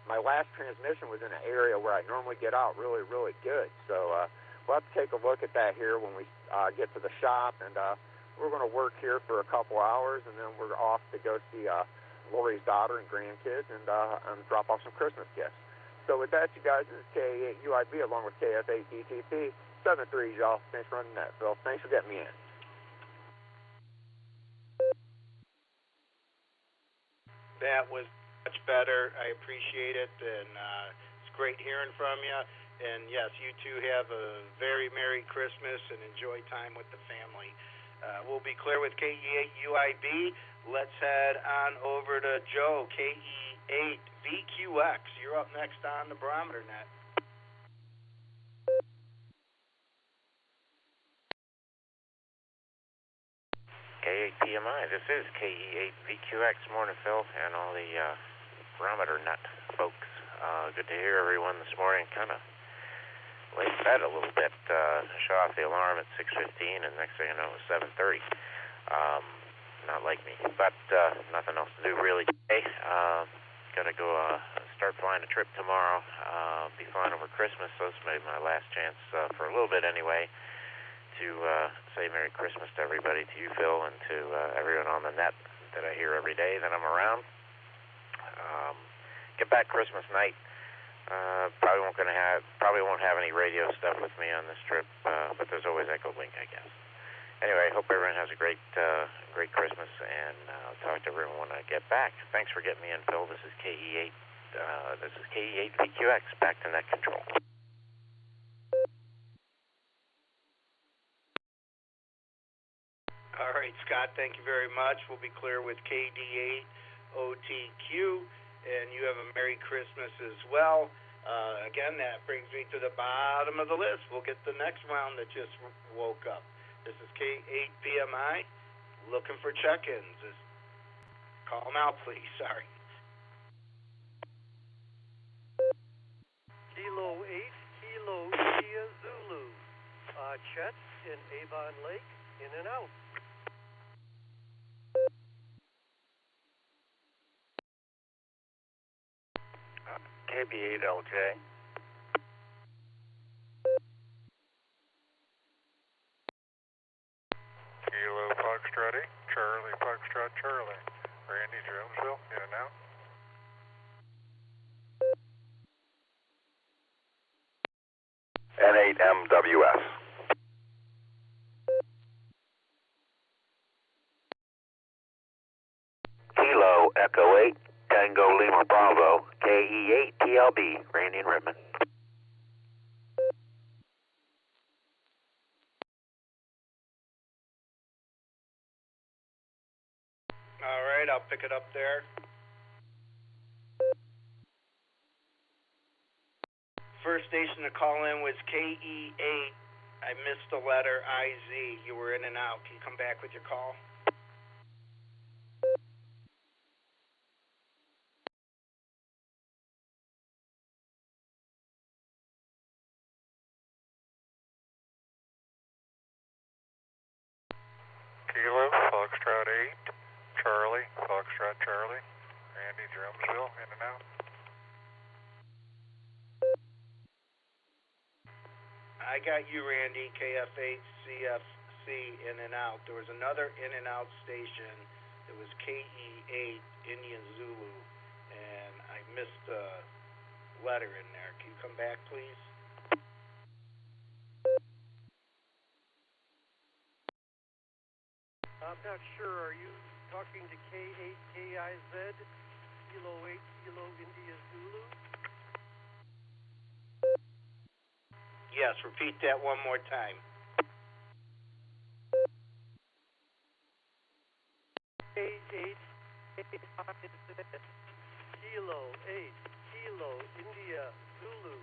my last transmission was in an area where I normally get out really, really good. So we'll have to take a look at that here when we get to the shop. And we're going to work here for a couple hours, and then we're off to go see Lori's daughter and grandkids and drop off some Christmas gifts. So with that, you guys, this is K8 UIB along with KF8 DTP. 7-3, y'all. Thanks for running that, Phil. Thanks for getting me in. That was much better. I appreciate it, and it's great hearing from you. And yes, you two have a very Merry Christmas and enjoy time with the family. We'll be clear with KE8 UIB. Let's head on over to Joe, KE8 VQX. You're up next on the Barometer Net. K8 PMI, this is KE8 VQX. Morning, Phil, and all the Barometer Net folks. Good to hear everyone this morning. Kind of late bed a little bit. Shut off the alarm at 6:15, and next thing I know, it was 7:30. Not like me, but nothing else to do really today. Got to go start flying a trip tomorrow. Be flying over Christmas, so this may be my last chance for a little bit anyway to say Merry Christmas to everybody, to you, Phil, and to everyone on the net that I hear every day that I'm around. Get back Christmas night. Probably won't have any radio stuff with me on this trip, but there's always EchoLink, I guess. Anyway, I hope everyone has a great Christmas, and I'll talk to everyone when I get back. Thanks for getting me in, Phil. This is KE8. This is KE8 VQX. Back to net control. All right, Scott, thank you very much. We'll be clear with KD8 OTQ, and you have a Merry Christmas as well. Again, that brings me to the bottom of the list. We'll get the next round that just woke up. This is K8 PMI, looking for check-ins. Call them out, please. Sorry. Kilo 8, Kilo India Zulu. Chet in Avon Lake, in and out. KB8LJ. Kilo Foxtrot 8, Charlie Foxtrot Charlie. Randy Jonesville, in and out. N8MWS. Kilo Echo 8, Tango Lima Bravo, KE8 TLB, Randy and Redmond. All right, I'll pick it up there. First station to call in was KE8. I missed the letter IZ. You were in and out. Can you come back with your call? Kilo Foxtrot 8, Charlie Foxtrot Charlie. Randy Jonesville, in and out. I got you, Randy, KF8 CFC, in and out. There was another in and out station that was KE8 Indian Zulu, and I missed a letter in there. Can you come back, please? I'm not sure. Are you talking to K8KIZ, Kilo 8, Kilo India Zulu? Yes, repeat that one more time. K8 Kilo 8, Kilo India Zulu,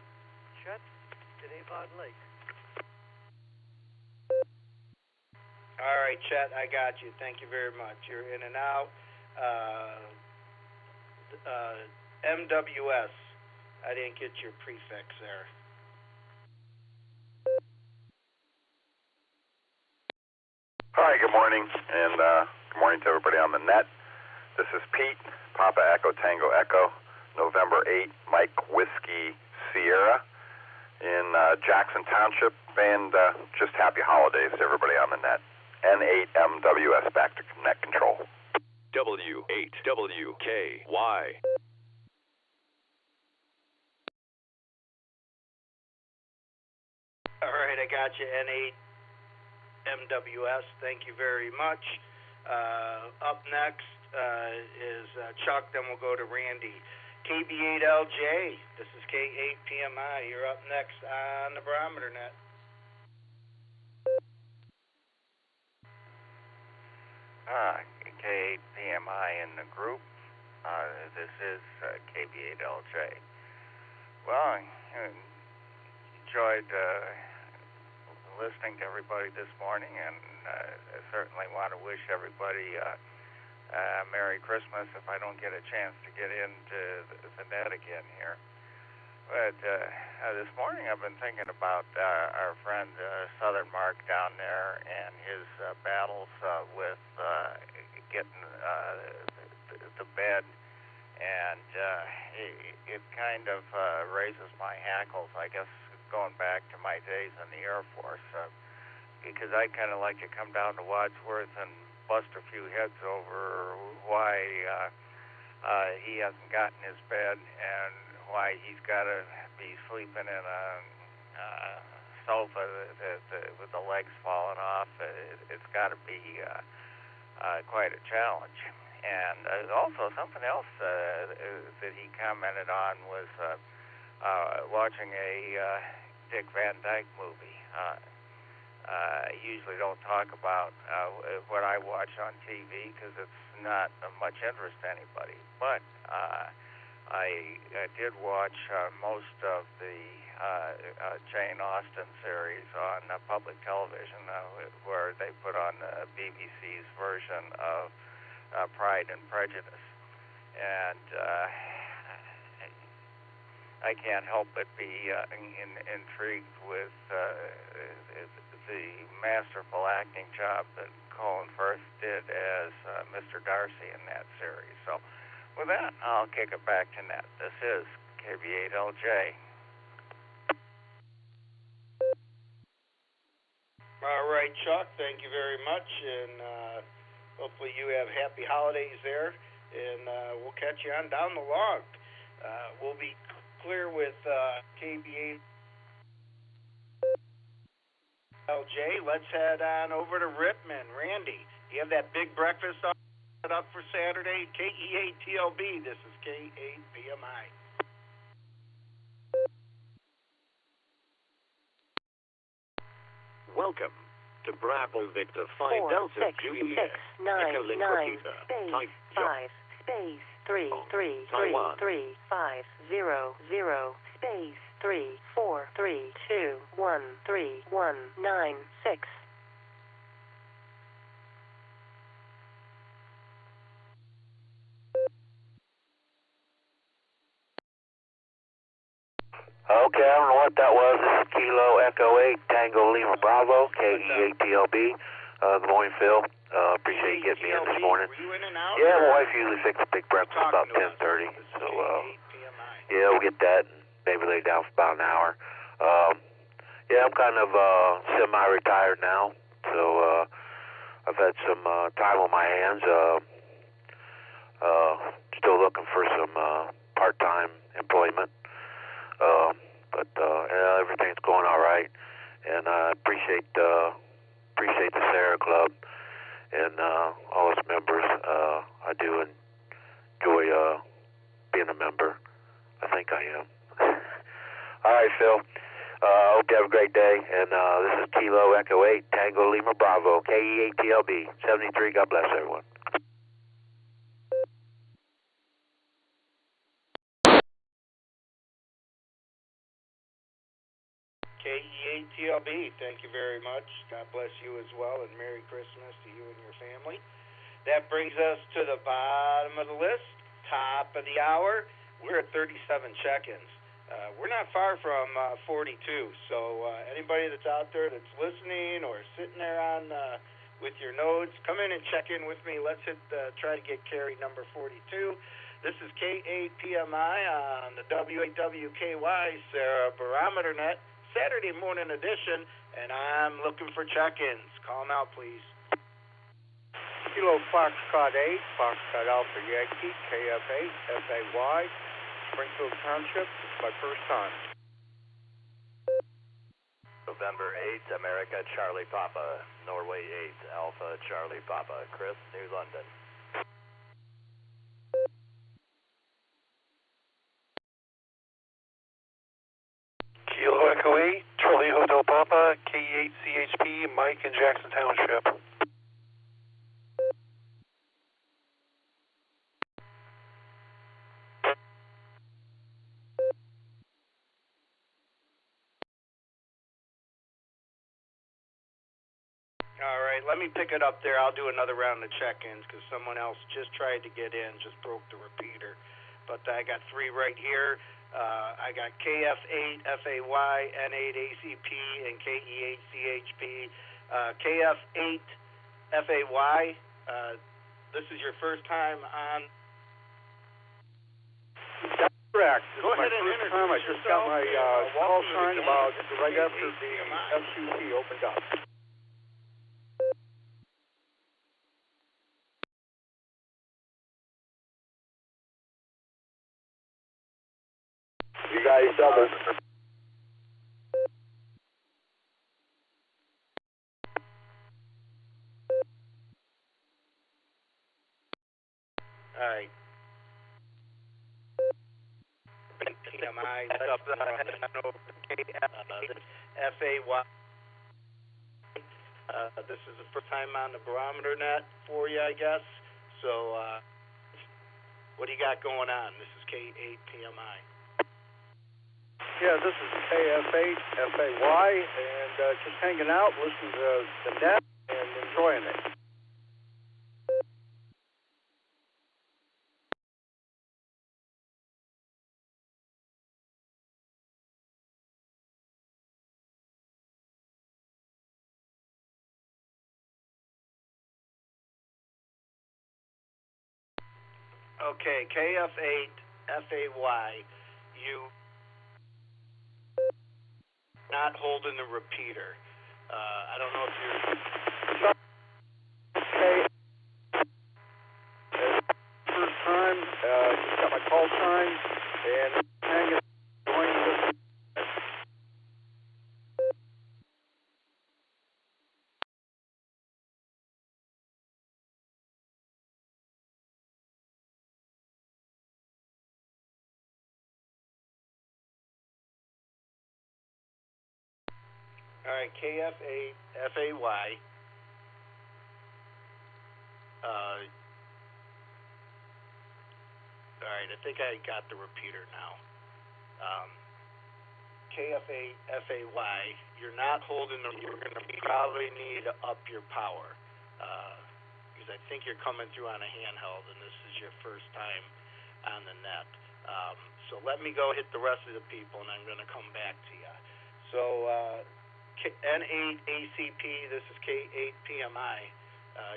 Chet in Avon Lake. All right, Chet, I got you. Thank you very much. You're in and out. MWS, I didn't get your prefix there. Hi, good morning, and good morning to everybody on the net. This is Pete, Papa Echo Tango Echo, November 8, Mike Whiskey Sierra in Jackson Township, and just happy holidays to everybody on the net. N8MWS back to net control. W8WKY. All right, I got you, N8MWS. Thank you very much. Up next is Chuck, then we'll go to Randy. KB8LJ, this is K8PMI. You're up next on the Barometer Net. K8PMI in the group. This is KB8LJ. Well, I enjoyed listening to everybody this morning, and I certainly want to wish everybody Merry Christmas if I don't get a chance to get into the net again here. But this morning I've been thinking about our friend Southern Mark down there and his battles with getting the bed and it kind of raises my hackles, I guess, going back to my days in the Air Force, because I kind of like to come down to Wadsworth and bust a few heads over why he hasn't gotten his bed and why he's got to be sleeping in a sofa with the legs falling off. It's got to be quite a challenge. And also something else that he commented on was watching a Dick Van Dyke movie. I usually don't talk about what I watch on TV because it's not of much interest to anybody. But I did watch most of the Jane Austen series on public television, where they put on the BBC's version of Pride and Prejudice. And I can't help but be intrigued with the masterful acting job that Colin Firth did as Mr. Darcy in that series. So with that, I'll kick it back to Net. This is KB8LJ. All right, Chuck, thank you very much, and hopefully you have happy holidays there, and we'll catch you on down the log. We'll be clear with KB8LJ. Let's head on over to Ripman. Randy, you have that big breakfast set up for Saturday? KE8TLB, this is K8PMI. Welcome to Bravo Victor 5 Delta Juliet. EchoLink repeater. Type 5 space 3333500 space 343213196. Okay, I don't know what that was. This is Kilo Echo 8 Tango Lima Bravo, KE8TLB. Good morning, Phil. Appreciate you getting me in this morning. Yeah, my wife usually fixes big breakfast about 10:30. So, yeah, we'll get that and maybe lay down for about an hour. Yeah, I'm kind of semi-retired now, so I've had some time on my hands. Still looking for some part-time employment. But yeah, everything's going all right, and I appreciate the Sierra Club and all its members. I do enjoy being a member. I think I am. All right, Phil. Hope you have a great day. And this is Kilo Echo 8 Tango Lima Bravo, KE8TLB 73. God bless everyone. KE8TLB, thank you very much. God bless you as well, and Merry Christmas to you and your family. That brings us to the bottom of the list, top of the hour. We're at 37 check-ins. We're not far from 42, so anybody that's out there that's listening or sitting there on with your nodes, come in and check in with me. Let's try to get carry number 42. This is K8PMI on the WAWKY Barometer Net Saturday morning edition, and I'm looking for check-ins. Call now, please. Kilo Foxtrot 8, Foxtrot Alpha Yankee, KF8, FAY, Springfield Township. It's my first time. November 8, America, Charlie Papa, Norway 8, Alpha, Charlie Papa, Chris, New London. Kilo Echo 8, Charlie Hotel Papa, K8CHP, Mike in Jackson Township. All right, let me pick it up there. I'll do another round of check-ins because someone else just tried to get in, just broke the repeater. But I got three right here. I got KF8, FAY, N8, ACP, and KE8, CHP. KF8, FAY, this is your first time on. Correct. This Go is my ahead and first introduce time. I just got my yourself. call Welcome to sign the about game. right after the FCC opened up. You guys double. All right. PMI, what's up? FAY. This is the first time on the Barometer Net for you, I guess. So, what do you got going on? This is K8PMI. Yeah, this is KF8 FAY, and just hanging out, listening to the net, and enjoying it. Okay, KF8 FAY, you not holding the repeater. I don't know if you're... Okay. First time, just got my call sign, and hanging, joining this. All right, KF8 FAY. All right, I think I got the repeater now. KF8 FAY, you're not holding the, you're going to probably need to up your power. Because I think you're coming through on a handheld and this is your first time on the net. So let me go hit the rest of the people and I'm going to come back to you. So, N8 ACP, this is K8PMI.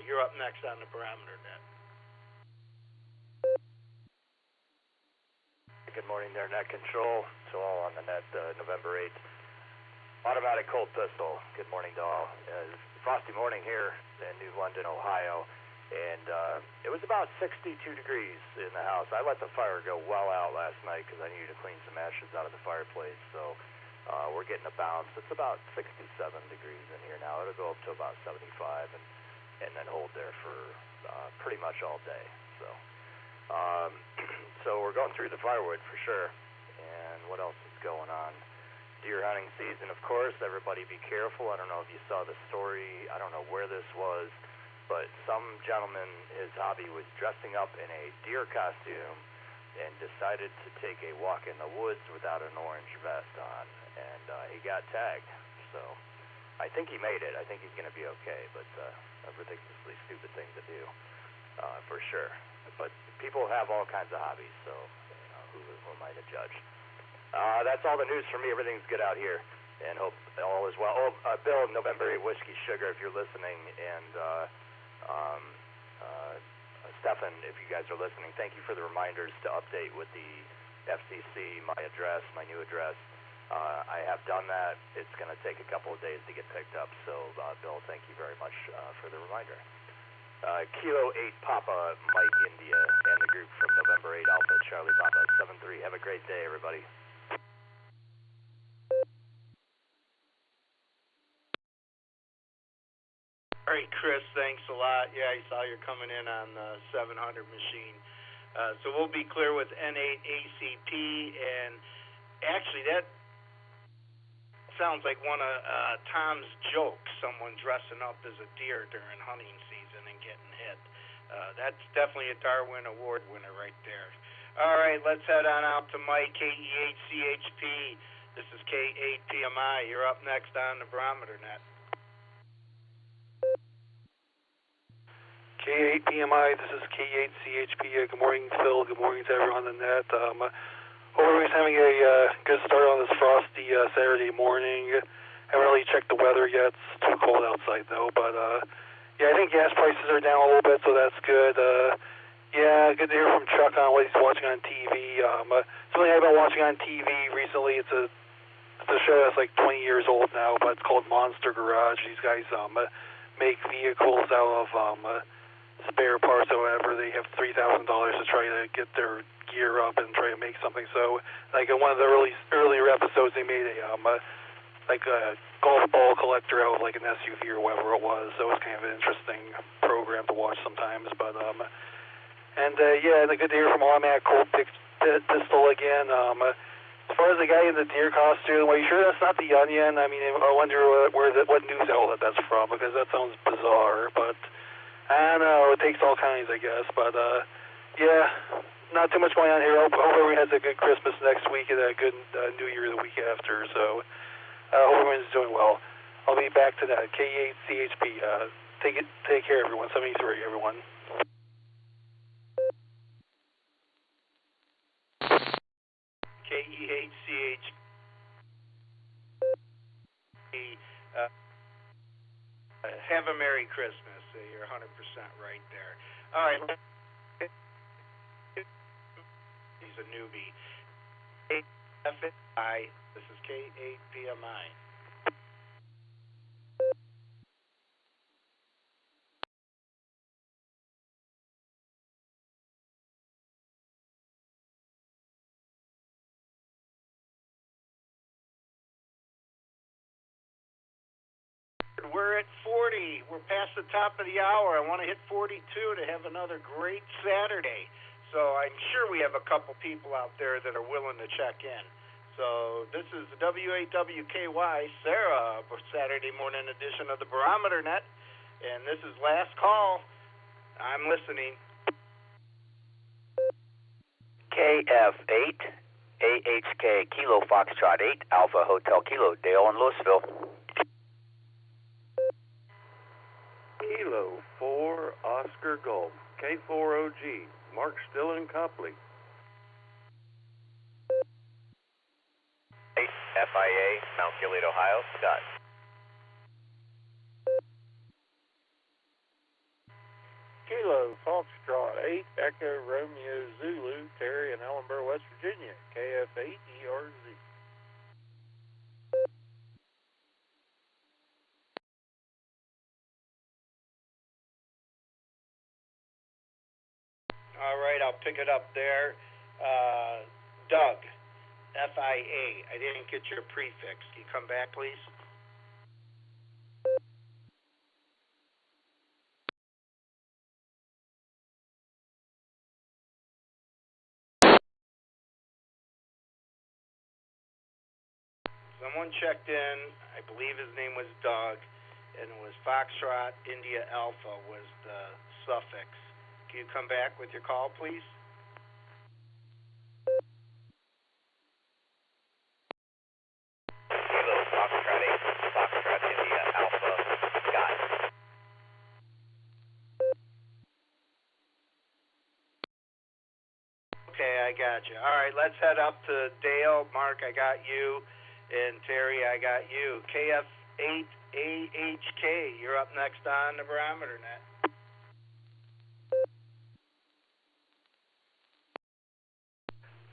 You're up next on the Barometer Net. Good morning there, Net Control. To all on the net, November 8th. Automatic Colt Pistol. Good morning to all. Frosty morning here in New London, Ohio. And it was about 62 degrees in the house. I let the fire go well out last night because I needed to clean some ashes out of the fireplace. So we're getting a bounce. It's about 67 degrees in here now. It'll go up to about 75 and then hold there for pretty much all day. So we're going through the firewood for sure. And what else is going on? Deer hunting season, of course. Everybody be careful. I don't know if you saw the story. I don't know where this was, but some gentleman, his hobby was dressing up in a deer costume and decided to take a walk in the woods without an orange vest on, and he got tagged. So I think he made it. I think he's going to be okay, but a ridiculously stupid thing to do, for sure. But people have all kinds of hobbies, so who am I to judge? That's all the news for me. Everything's good out here, and hope all is well. Oh, Bill, November 8 Whiskey Sugar, if you're listening, and Stefan, if you guys are listening, thank you for the reminders to update with the FCC, my address, my new address. I have done that. It's going to take a couple of days to get picked up, so Bill, thank you very much for the reminder. Kilo 8 Papa Mike India and the group from November 8 Alpha Charlie Papa 73. Have a great day, everybody. All right, Chris, thanks a lot. Yeah, I saw you're coming in on the 700 machine. So we'll be clear with N8 ACP, and actually that sounds like one of Tom's jokes, someone dressing up as a deer during hunting season and getting hit. That's definitely a Darwin Award winner right there. All right, let's head on out to Mike, KE8CHP. This is K8PMI. You're up next on the Barometer Net. K8PMI, this is K8CHP. Good morning, Phil. Good morning to everyone on the net. Hope everybody's having a good start on this frosty Saturday morning. Haven't really checked the weather yet. It's too cold outside, though. But, yeah, I think gas prices are down a little bit, so that's good. Yeah, good to hear from Chuck on what he's watching on TV. Something I've been watching on TV recently, it's a show that's like 20 years old now, but it's called Monster Garage. These guys make vehicles out of spare parts or whatever. They have $3,000 to try to get their gear up and try to make something. So, like in one of the earlier episodes, they made a golf ball collector out of like an SUV or whatever it was. So it's kind of an interesting program to watch sometimes. But and good to hear from Automatic Cold Pistol again. As far as the guy in the deer costume, are you sure that's not the Onion? I mean, I wonder what news outlet that's from, because that sounds bizarre. But I don't know. It takes all kinds, I guess. But not too much going on here. Hope everyone has a good Christmas next week and a good New Year the week after. So hope everyone's doing well. I'll be back to that. K8CHP. Take care, everyone. 73, everyone. KEHCH. Have a Merry Christmas. You're 100% right there. All right. He's a newbie. KFI. This is K8PMI. We're at 40. We're past the top of the hour. I want to hit 42 to have another great Saturday. So I'm sure we have a couple people out there that are willing to check in. So this is the WAWKY Sarah Saturday morning edition of the Barometer Net. And this is last call. I'm listening. KF8 AHK Kilo Foxtrot 8 Alpha Hotel Kilo Dale in Louisville. Kilo 4 Oscar Golf K4OG Mark Still and Copley. FIA Mount Gilead, Ohio. Scott. Kilo Foxtrot 8 Echo Romeo Zulu Terry in Ellenboro, West Virginia. KF8 ERZ. All right, I'll pick it up there. Doug, FIA. I didn't get your prefix. Can you come back, please? Someone checked in. I believe his name was Doug, and it was Foxtrot India Alpha was the suffix. Can you come back with your call, please? Kilo Foxtrot 8 Foxtrot India Alpha. Scott. Okay, I got you. All right, let's head up to Dale. Mark, I got you. And Terry, I got you. KF8AHK, you're up next on the Barometer Net.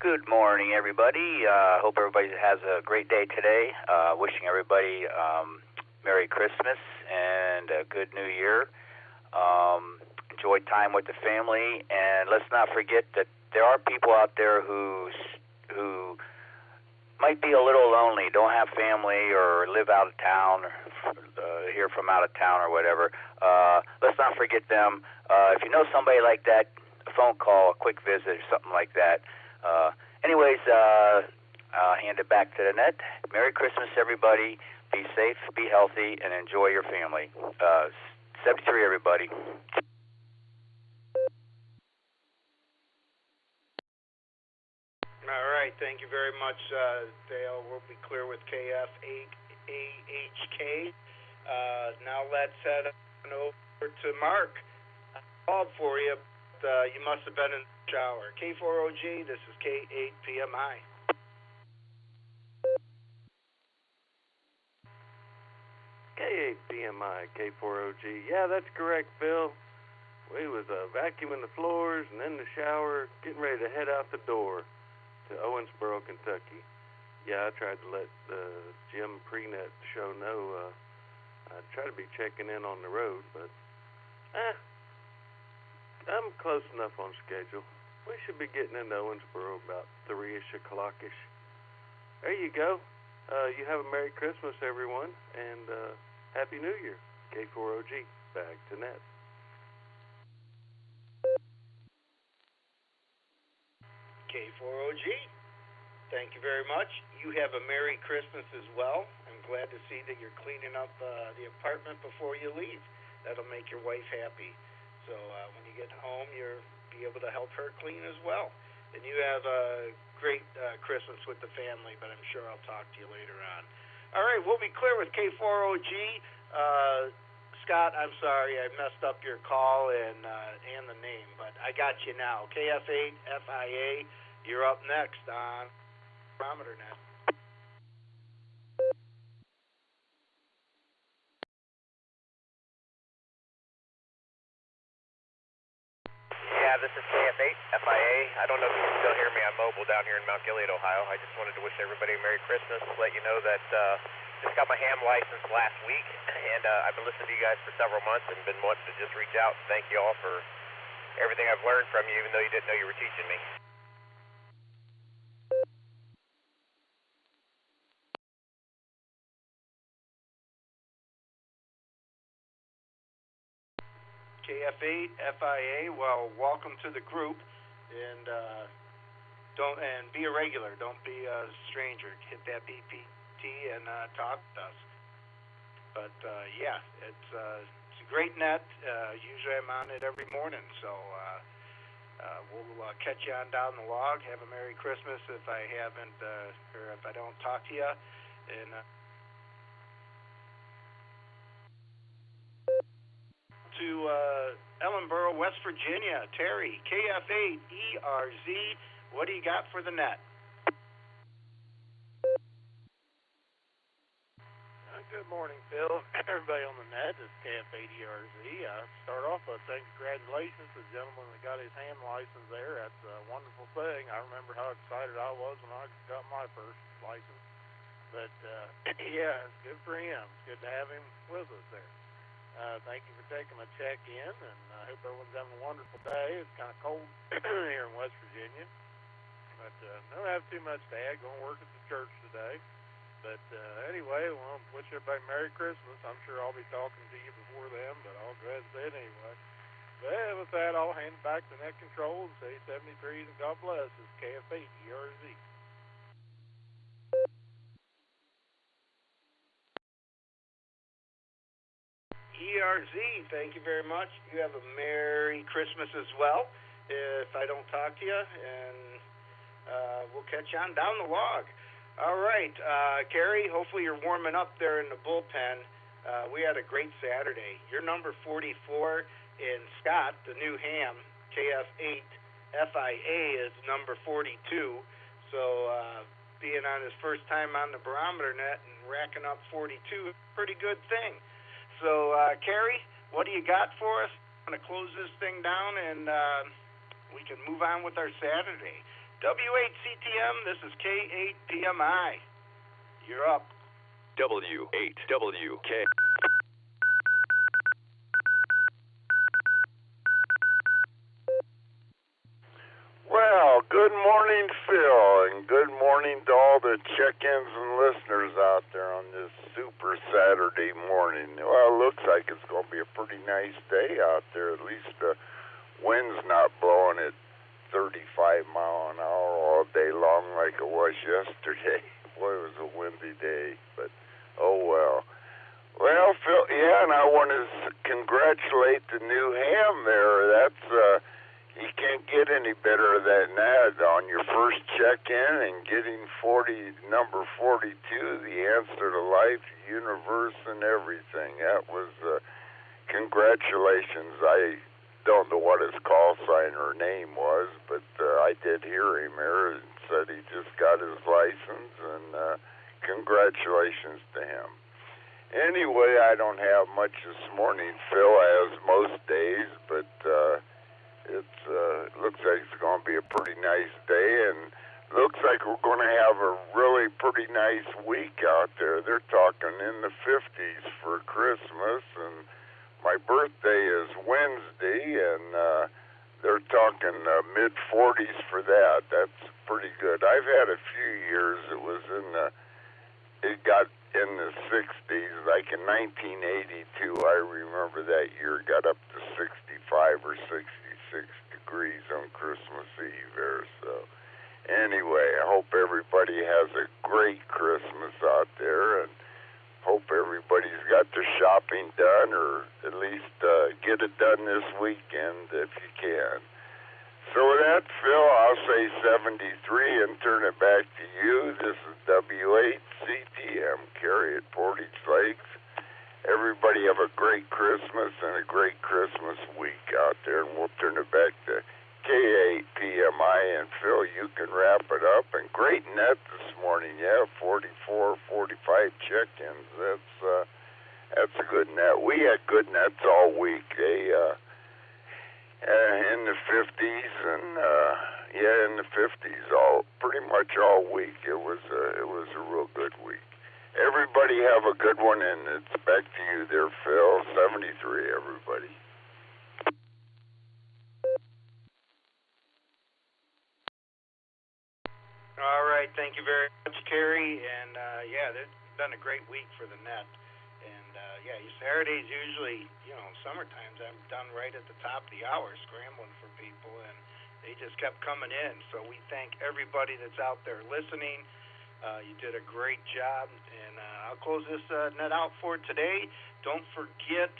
Good morning, everybody. Hope everybody has a great day today. Wishing everybody Merry Christmas and a good New Year. Enjoy time with the family, and let's not forget that there are people out there who might be a little lonely, don't have family, or live out of town, or here from out of town, or whatever. Let's not forget them. If you know somebody like that, a phone call, a quick visit, or something like that. Anyways, I'll hand it back to the net. Merry Christmas, everybody. Be safe, be healthy, and enjoy your family. 73, everybody. All right, thank you very much, Dale. We'll be clear with KF8AHK. Now let's head on over to Mark. I called for you. You must have been in the shower. K4OG, this is K8PMI. K8PMI, K4OG. Yeah, that's correct, Phil. We was vacuuming the floors and in the shower, getting ready to head out the door to Owensboro, Kentucky. Yeah, I tried to let Jim Prenet show know I'd try to be checking in on the road, but I'm close enough on schedule. We should be getting into Owensboro about 3-ish o'clock-ish. There you go. You have a Merry Christmas, everyone, and Happy New Year. K4OG, back to net. K4OG, thank you very much. You have a Merry Christmas as well. I'm glad to see that you're cleaning up the apartment before you leave. That'll make your wife happy. So when you get home, you'll be able to help her clean as well. And you have a great Christmas with the family, but I'm sure I'll talk to you later on. All right, we'll be clear with K4OG. Scott, I'm sorry, I messed up your call and the name, but I got you now. KF8 FIA, you're up next on Barometer Net. Yeah, this is KF8 FIA. I don't know if you can still hear me. I'm mobile down here in Mount Gilead, Ohio. I just wanted to wish everybody a Merry Christmas, let you know that just got my ham license last week, and I've been listening to you guys for several months and been wanting to just reach out and thank you all for everything I've learned from you, even though you didn't know you were teaching me. KF8 FIA, well, welcome to the group, and be a regular. Don't be a stranger. Hit that BPT and talk to us. But yeah, it's a great net. Usually I'm on it every morning, so we'll catch you on down the log. Have a Merry Christmas if I haven't, or if I don't talk to you. And to Ellenboro, West Virginia, Terry, KF8 ERZ. What do you got for the net? Good morning, Phil. Everybody on the net, this is KF8ERZ. Start off by saying congratulations to the gentleman that got his ham license there. That's a wonderful thing. I remember how excited I was when I got my first license. But, yeah, it's good for him. It's good to have him with us there. Thank you for taking my check-in, and I hope everyone's having a wonderful day. It's kind of cold here in West Virginia. But don't have too much to add. Going to work at the church today. But anyway, well, wish everybody Merry Christmas. I'm sure I'll be talking to you before then, but I'll go ahead and say it anyway. But with that, I'll hand it back to net control and say 73s and God bless. It's KF8 ERZ. ERZ, thank you very much. You have a Merry Christmas as well. If I don't talk to you, and we'll catch you on down the log. All right, Gary, hopefully you're warming up there in the bullpen. We had a great Saturday. You're number 44, and Scott, the new ham, KF8 FIA, is number 42. So being on his first time on the Barometer Net and racking up 42, pretty good thing. So, Carrie, what do you got for us? I'm going to close this thing down, and we can move on with our Saturday. W8CTM, this is K8PMI. You're up. W8WK. Well, good morning, Phil, and good morning to all the check-ins and listeners out there on this super Saturday morning. Well, it looks like it's going to be a pretty nice day out there. At least the wind's not blowing at 35 mile an hour all day long like it was yesterday. Boy, it was a windy day, but oh well. Well, Phil, yeah, and I want to congratulate the new ham there. That's you can't get any better than that on your first check-in and getting number 42, the answer to life, universe, and everything. That was congratulations. I don't know what his call sign or name was, but I did hear him there and said he just got his license, and congratulations to him. Anyway, I don't have much this morning, Phil, as most days, but it looks like it's going to be a pretty nice day, and looks like we're going to have a really pretty nice week out there. They're talking in the 50s for Christmas, and my birthday is Wednesday, and they're talking mid-40s for that. That's pretty good. I've had a few years it got in the 60s, like in 1982, I remember that year, got up to 65 or 66 degrees on Christmas Eve there. So anyway, I hope everybody has a great Christmas out there, and hope everybody's got their shopping done, or at least get it done this weekend if you can. So with that, Phil, I'll say 73 and turn it back to you. This is W8CTM, Cary at Portage Lakes. Everybody have a great Christmas and a great Christmas week out there, and we'll turn it back to K8PMI. And Phil, you can wrap it up. And great net this morning, yeah, 44, 45 check-ins. That's a good net. We had good nets all week. In the 50s, and in the 50s, pretty much all week. It was a real good week. Everybody have a good one, and it's back to you there, Phil. 73, everybody. All right, thank you very much, Cary. And it's been a great week for the net. And Saturdays usually, summertimes I'm done right at the top of the hour scrambling for people, and they just kept coming in. So we thank everybody that's out there listening. You did a great job, and I'll close this net out for today. Don't forget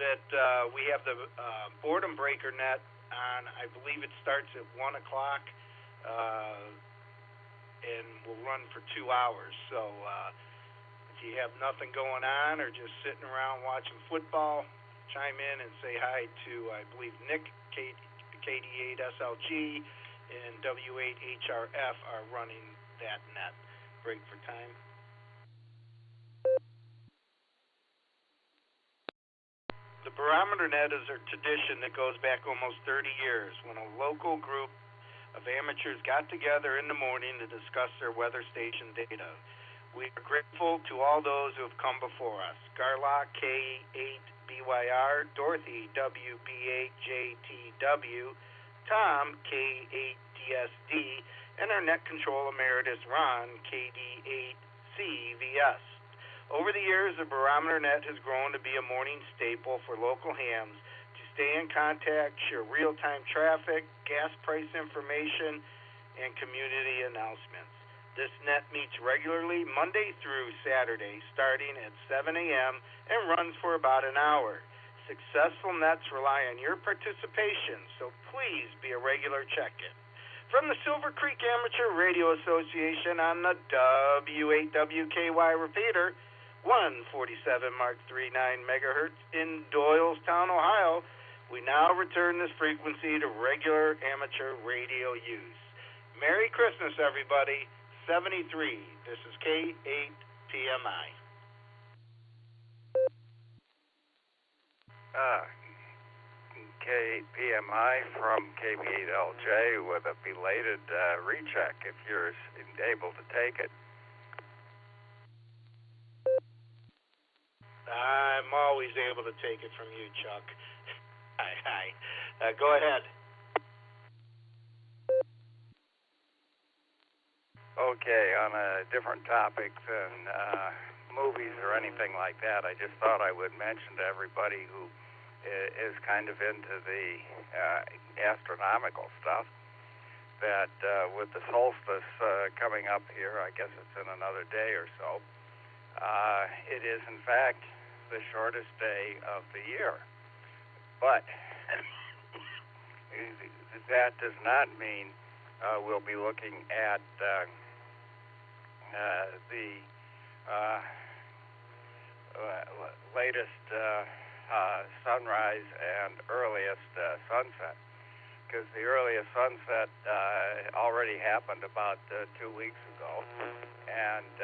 that we have the boredom breaker net on. I believe it starts at 1 o'clock and will run for 2 hours. So if you have nothing going on or just sitting around watching football, chime in and say hi to, I believe, Nick, KD8SLG, and W8HRF are running that net. Break for time. The Barometer Net is a tradition that goes back almost 30 years when a local group of amateurs got together in the morning to discuss their weather station data. We are grateful to all those who have come before us. Garlock, K8BYR, Dorothy, WB8JTW, Tom, K8DSD, and our net control emeritus, Ron, KD8CVS. Over the years, the Barometer Net has grown to be a morning staple for local hams to stay in contact, share real-time traffic, gas price information, and community announcements. This net meets regularly Monday through Saturday, starting at 7 a.m. and runs for about an hour. Successful nets rely on your participation, so please be a regular check-in. From the Silvercreek Amateur Radio Association on the W8WKY repeater, 147 Mark 39 megahertz in Doylestown, Ohio, we now return this frequency to regular amateur radio use. Merry Christmas, everybody. 73. This is K8PMI. K8PMI from KB8LJ with a belated recheck if you're able to take it. I'm always able to take it from you, Chuck. Hi. Go ahead. Okay, on a different topic than movies or anything like that, I just thought I would mention to everybody who is kind of into the astronomical stuff that with the solstice coming up here, I guess it's in another day or so, it is in fact the shortest day of the year. But that does not mean we'll be looking at the latest sunrise and earliest sunset, because the earliest sunset already happened about 2 weeks ago, and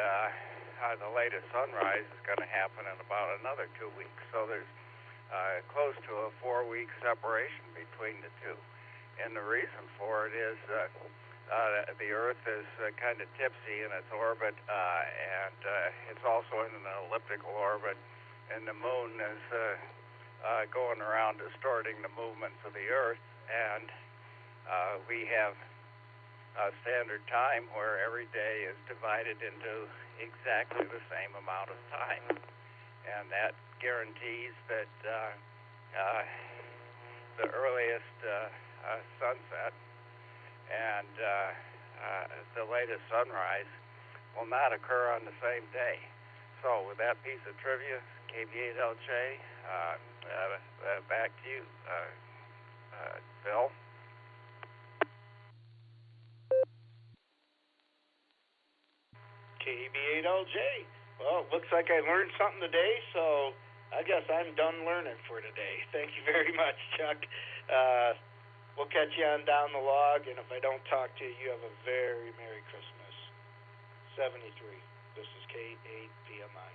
the latest sunrise is going to happen in about another 2 weeks. So there's close to a 4-week separation between the two. And the reason for it is the Earth is kind of tipsy in its orbit, and it's also in an elliptical orbit, and the Moon is going around distorting the movements of the Earth, and we have a standard time where every day is divided into exactly the same amount of time, and that guarantees that the earliest sunset and the latest sunrise will not occur on the same day. So with that piece of trivia, KB8LJ, back to you, Phil. KB8LJ. Well, it looks like I learned something today, so I guess I'm done learning for today. Thank you very much, Chuck. We'll catch you on down the log, and if I don't talk to you, you have a very Merry Christmas. 73. This is K8PMI.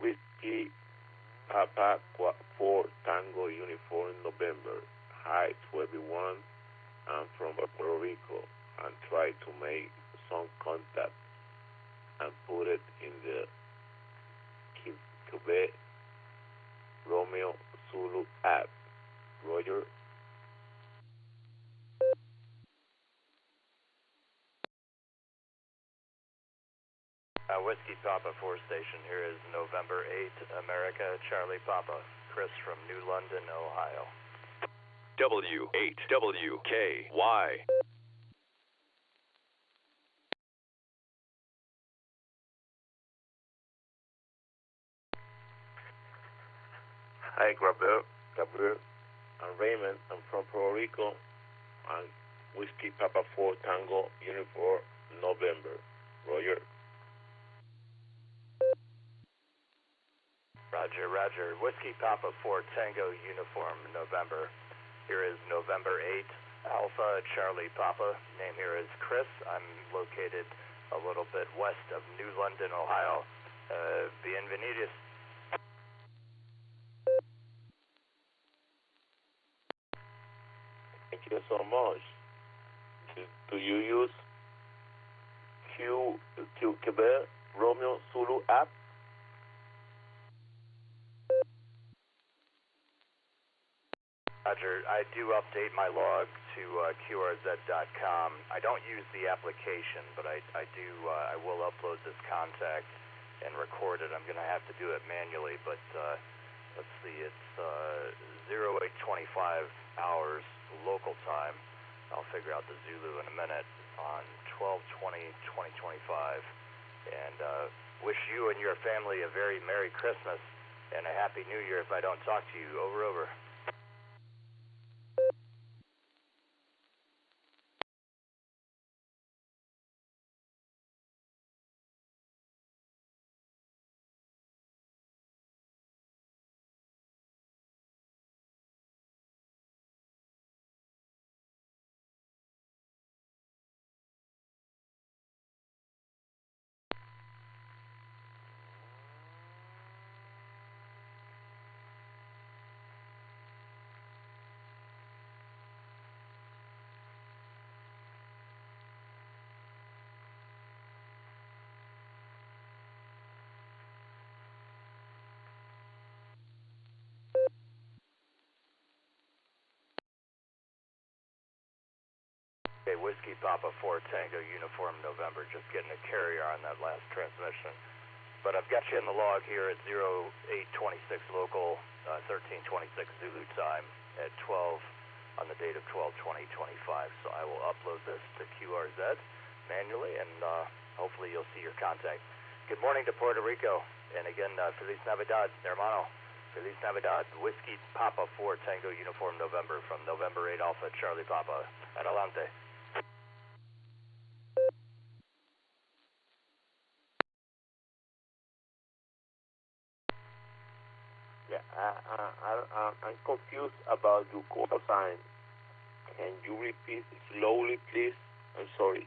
Whiskey Papa 4 Tango Uniform November. Hi to everyone. I'm from Puerto Rico and try to make some contact and put it in the Quebec Romeo Zulu app. Roger. Whiskey Papa 4 station, here is November 8, America, Charlie Papa. Chris from New London, Ohio. W8WKY. Hi, Gabriel. I'm Raymond. I'm from Puerto Rico. I'm Whiskey Papa 4 Tango Uniform November. Roger. Roger. Whiskey Papa 4 Tango Uniform November. Here is November 8, Alpha Charlie Papa. Name here is Chris. I'm located a little bit west of New London, Ohio. Bienvenidos. Thank you so much. Do you use Quebec Romeo Zulu app? Roger, I do update my log to QRZ.com. I don't use the application, but I will upload this contact and record it. I'm going to have to do it manually, but let's see, it's 0825 hours local time. I'll figure out the Zulu in a minute on 12/20/2025. And wish you and your family a very Merry Christmas and a Happy New Year if I don't talk to you. Over, over. Okay, Whiskey Papa 4 Tango Uniform November, just getting a carrier on that last transmission. But I've got you in the log here at 0826 local, 1326 Zulu time at 12 on the date of 12/20/25. So I will upload this to QRZ manually, and hopefully you'll see your contact. Good morning to Puerto Rico, and again, Feliz Navidad, hermano. Feliz Navidad, Whiskey Papa 4 Tango Uniform November from November 8 Alpha Charlie Papa. Adelante. Yeah, I'm confused about your call sign. Can you repeat slowly, please? I'm sorry.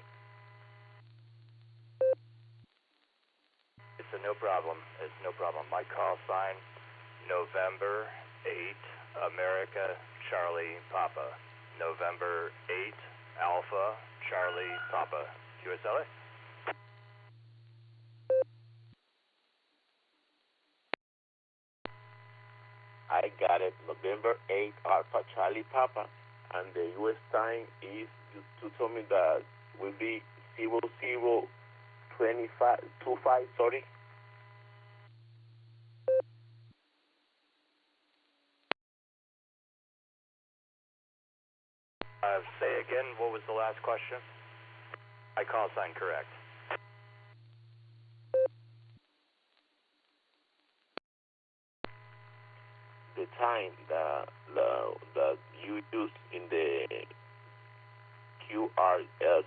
It's no problem. It's no problem. My call sign, November 8, America, Charlie, Papa. November 8, Alpha, Charlie, Papa. QSLA? I got it. November 8, Alpha, Charlie, Papa. And the U.S. time is, you told me that will be 0025, sorry. Say again, what was the last question? My call sign correct. The time that you use in the QRS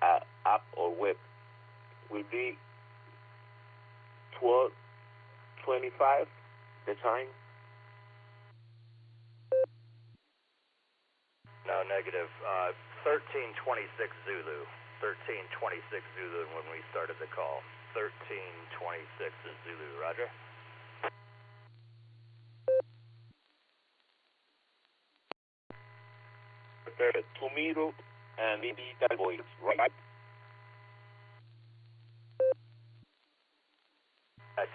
app or web will be 12:25 the time? No, negative. 1326 Zulu. 1326 Zulu when we started the call. 1326 is Zulu. Roger. Prepare 2 meters and digital voice, right?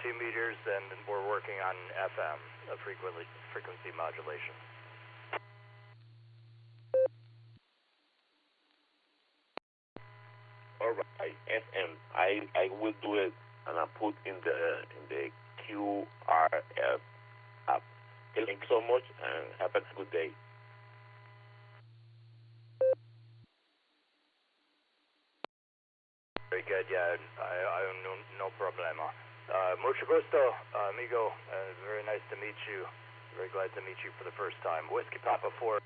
2 meters, and we're working on FM, frequency modulation. All right, FM. I will do it, and I put in the QRS app. Thank you so much, and have a good day. Very good. Yeah, I no problema. Mucho gusto, amigo. Very nice to meet you. Very glad to meet you for the first time. Whiskey Papa 4.